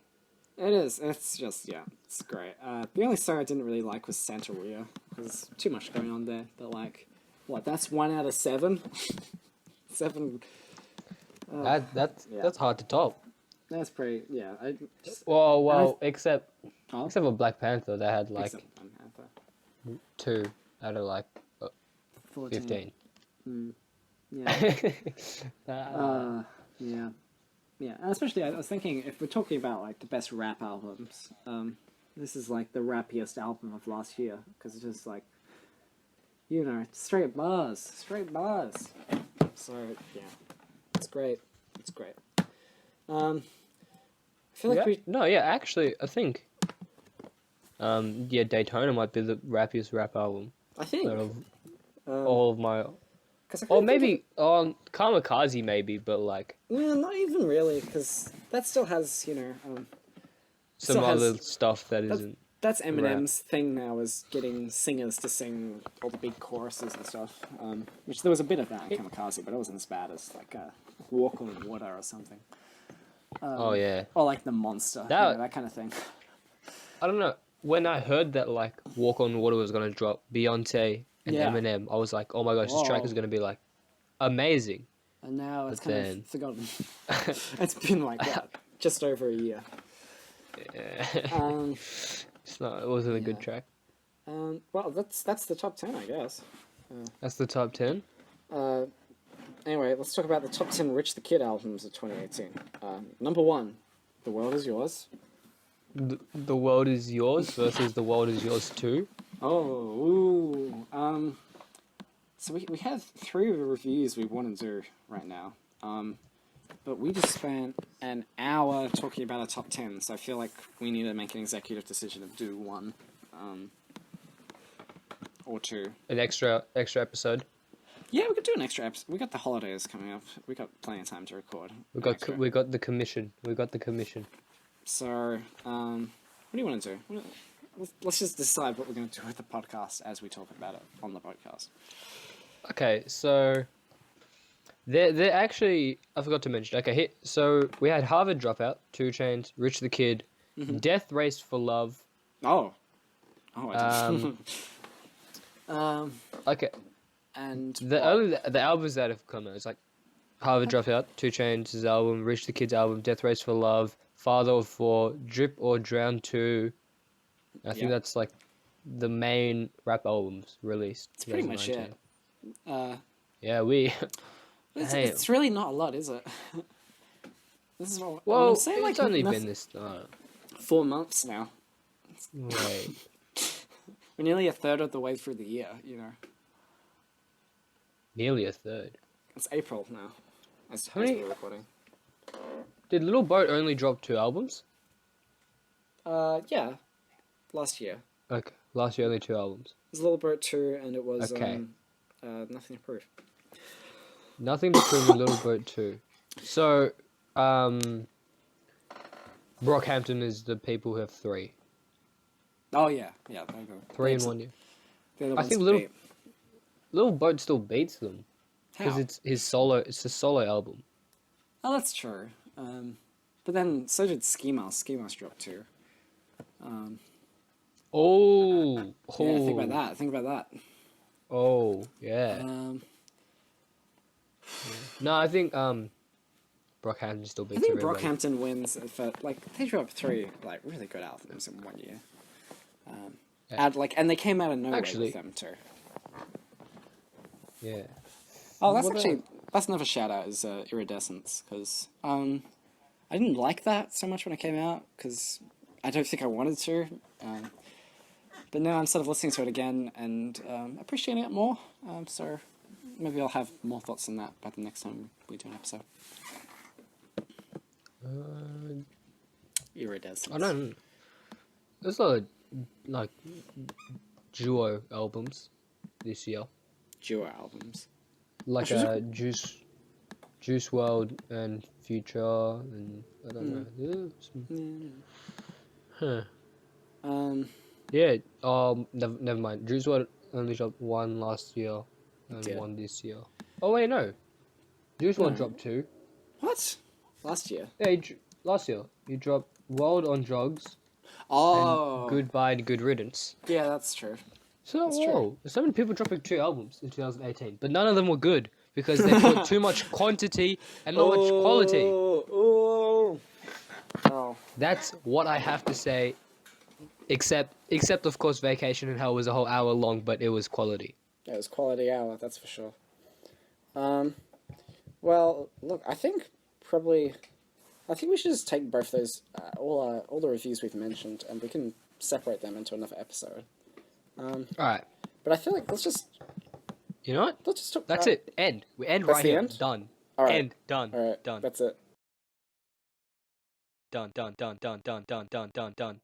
[SPEAKER 2] It is. It's just, yeah, it's great. The only song I didn't really like was Santeria. There's too much going on there. But, like, what, that's 1 out of 7? 7.
[SPEAKER 1] That's hard to top.
[SPEAKER 2] That's pretty, yeah.
[SPEAKER 1] Well, except
[SPEAKER 2] Oh,
[SPEAKER 1] for Black Panther, they had like
[SPEAKER 2] except Black Panther.
[SPEAKER 1] 2 out of like
[SPEAKER 2] 14.
[SPEAKER 1] 15.
[SPEAKER 2] Yeah. Yeah. Yeah, and especially I was thinking if we're talking about like the best rap albums, this is like the rappiest album of last year because it's just like, straight bars. So yeah, it's great. I feel like
[SPEAKER 1] Actually, I think Yeah, Daytona might be the rappiest rap album
[SPEAKER 2] I think.
[SPEAKER 1] out of
[SPEAKER 2] Um,
[SPEAKER 1] all of my.
[SPEAKER 2] 'Cause I
[SPEAKER 1] Or
[SPEAKER 2] can't think
[SPEAKER 1] maybe Kamikaze, maybe, but like
[SPEAKER 2] Yeah, not even really, because that still has,
[SPEAKER 1] some
[SPEAKER 2] still has
[SPEAKER 1] other stuff that
[SPEAKER 2] that's,
[SPEAKER 1] isn't
[SPEAKER 2] that's
[SPEAKER 1] rap.
[SPEAKER 2] Eminem's thing now, is getting singers to sing all the big choruses and stuff. Which there was a bit of that in Kamikaze, but it wasn't as bad as like Walk on Water or something,
[SPEAKER 1] Oh yeah,
[SPEAKER 2] or like The Monster,
[SPEAKER 1] that
[SPEAKER 2] that kind of thing.
[SPEAKER 1] I don't know. When I heard that like Walk on Water was gonna drop, Beyonce and
[SPEAKER 2] Yeah.
[SPEAKER 1] Eminem, I was like, oh my gosh, this track is
[SPEAKER 2] Whoa.
[SPEAKER 1] gonna be like amazing.
[SPEAKER 2] And now it's
[SPEAKER 1] But
[SPEAKER 2] kind
[SPEAKER 1] then,
[SPEAKER 2] of forgotten. It's been like what, just over a year.
[SPEAKER 1] yeah,
[SPEAKER 2] Um,
[SPEAKER 1] it wasn't a good
[SPEAKER 2] yeah.
[SPEAKER 1] track.
[SPEAKER 2] Well, that's the top 10, I guess.
[SPEAKER 1] That's the top 10.
[SPEAKER 2] Anyway, let's talk about the top 10 Rich the Kid albums of 2018. Number 1, The World Is Yours.
[SPEAKER 1] The World Is Yours versus The World Is Yours 2.
[SPEAKER 2] Oh, ooh. So we have 3 reviews we want to do right now. But we just spent an hour talking about a top 10, so I feel like we need to make an executive decision of do 1, or 2.
[SPEAKER 1] An extra episode.
[SPEAKER 2] Yeah, we could do an extra episode. We got the holidays coming up. We got plenty of time to record.
[SPEAKER 1] We got the commission. We got the commission.
[SPEAKER 2] So, what do you want to do? Let's just decide what we're going to do with the podcast as we talk about it on the podcast.
[SPEAKER 1] Okay, so they're actually, I forgot to mention. Okay, so we had Harvard Dropout, 2 Chainz, Rich the Kid, Death Race for Love.
[SPEAKER 2] Oh, I did.
[SPEAKER 1] Okay,
[SPEAKER 2] and
[SPEAKER 1] the albums that have come out, it's like Harvard Dropout, 2 Chainz' album, Rich the Kid's album, Death Race for Love, Father of 4, Drip or Drown 2. I think that's like the main rap albums released.
[SPEAKER 2] It's pretty much it.
[SPEAKER 1] Yeah, we.
[SPEAKER 2] It's really not a lot, is it? This is what
[SPEAKER 1] Well,
[SPEAKER 2] I'm saying.
[SPEAKER 1] it's only been this.
[SPEAKER 2] 4 months now.
[SPEAKER 1] Wait.
[SPEAKER 2] We're nearly a third of the way through the year.
[SPEAKER 1] Nearly a third.
[SPEAKER 2] It's April now. As
[SPEAKER 1] many-
[SPEAKER 2] we're recording.
[SPEAKER 1] Did Little Boat only drop 2 albums?
[SPEAKER 2] Yeah, last year.
[SPEAKER 1] Okay, last year only 2 albums.
[SPEAKER 2] It was Little Bird 2, and it was
[SPEAKER 1] Okay.
[SPEAKER 2] Nothing to Prove.
[SPEAKER 1] Nothing to prove with Little Boat 2. So, Brockhampton is the people who have 3.
[SPEAKER 2] Oh yeah, there you go.
[SPEAKER 1] 3 in 1 year.
[SPEAKER 2] They're the
[SPEAKER 1] I
[SPEAKER 2] ones
[SPEAKER 1] think
[SPEAKER 2] to beat.
[SPEAKER 1] Little Boat still beats them because
[SPEAKER 2] How?
[SPEAKER 1] it's his solo. It's a solo album.
[SPEAKER 2] Oh, that's true. But then so did Ski Mask. Ski Mask dropped 2.
[SPEAKER 1] Oh,
[SPEAKER 2] Yeah, think about that.
[SPEAKER 1] Oh, yeah. No, I think Brockhampton still
[SPEAKER 2] I
[SPEAKER 1] beats
[SPEAKER 2] think
[SPEAKER 1] everybody.
[SPEAKER 2] Brockhampton wins for they dropped 3 really good albums in 1 year. And they came out of nowhere
[SPEAKER 1] Actually-
[SPEAKER 2] with them too.
[SPEAKER 1] Yeah.
[SPEAKER 2] Oh, that's
[SPEAKER 1] What
[SPEAKER 2] actually that's another shout out is Iridescence, because I didn't like that so much when it came out because I don't think I wanted to. But now I'm sort of listening to it again and appreciating it more. So maybe I'll have more thoughts on that by the next time we do an episode. Iridescence.
[SPEAKER 1] I don't know. There's a lot of like duo albums this year,
[SPEAKER 2] Duo albums.
[SPEAKER 1] like
[SPEAKER 2] Which is
[SPEAKER 1] Juice World and Future, and I don't know. Yeah,
[SPEAKER 2] Yeah.
[SPEAKER 1] Yeah. Never mind. Juice WRLD only dropped 1 last year and
[SPEAKER 2] did.
[SPEAKER 1] 1 this year. Oh wait, no. Juice WRLD
[SPEAKER 2] No.
[SPEAKER 1] dropped 2.
[SPEAKER 2] What? Last year?
[SPEAKER 1] Yeah, last year he dropped World on Drugs
[SPEAKER 2] Oh.
[SPEAKER 1] and Goodbye to Good Riddance.
[SPEAKER 2] Yeah, that's true.
[SPEAKER 1] So
[SPEAKER 2] That's true.
[SPEAKER 1] there's so many people dropping 2 albums in 2018, but none of them were good because they put too much quantity and not much quality.
[SPEAKER 2] Oh.
[SPEAKER 1] That's what I have to say. Except of course, Vacation in Hell was a whole hour long, but it was quality.
[SPEAKER 2] It was quality hour, that's for sure. Well, look, I think we should just take both those, all the reviews we've mentioned, and we can separate them into another episode.
[SPEAKER 1] All right.
[SPEAKER 2] But I feel like let's just talk.
[SPEAKER 1] That's it. End. We end
[SPEAKER 2] That's
[SPEAKER 1] right
[SPEAKER 2] the
[SPEAKER 1] here.
[SPEAKER 2] end?
[SPEAKER 1] Done.
[SPEAKER 2] All right.
[SPEAKER 1] End. Done.
[SPEAKER 2] All right.
[SPEAKER 1] Done.
[SPEAKER 2] That's it.
[SPEAKER 1] Done. Done. Done. Done. Done. Done. Done. Done.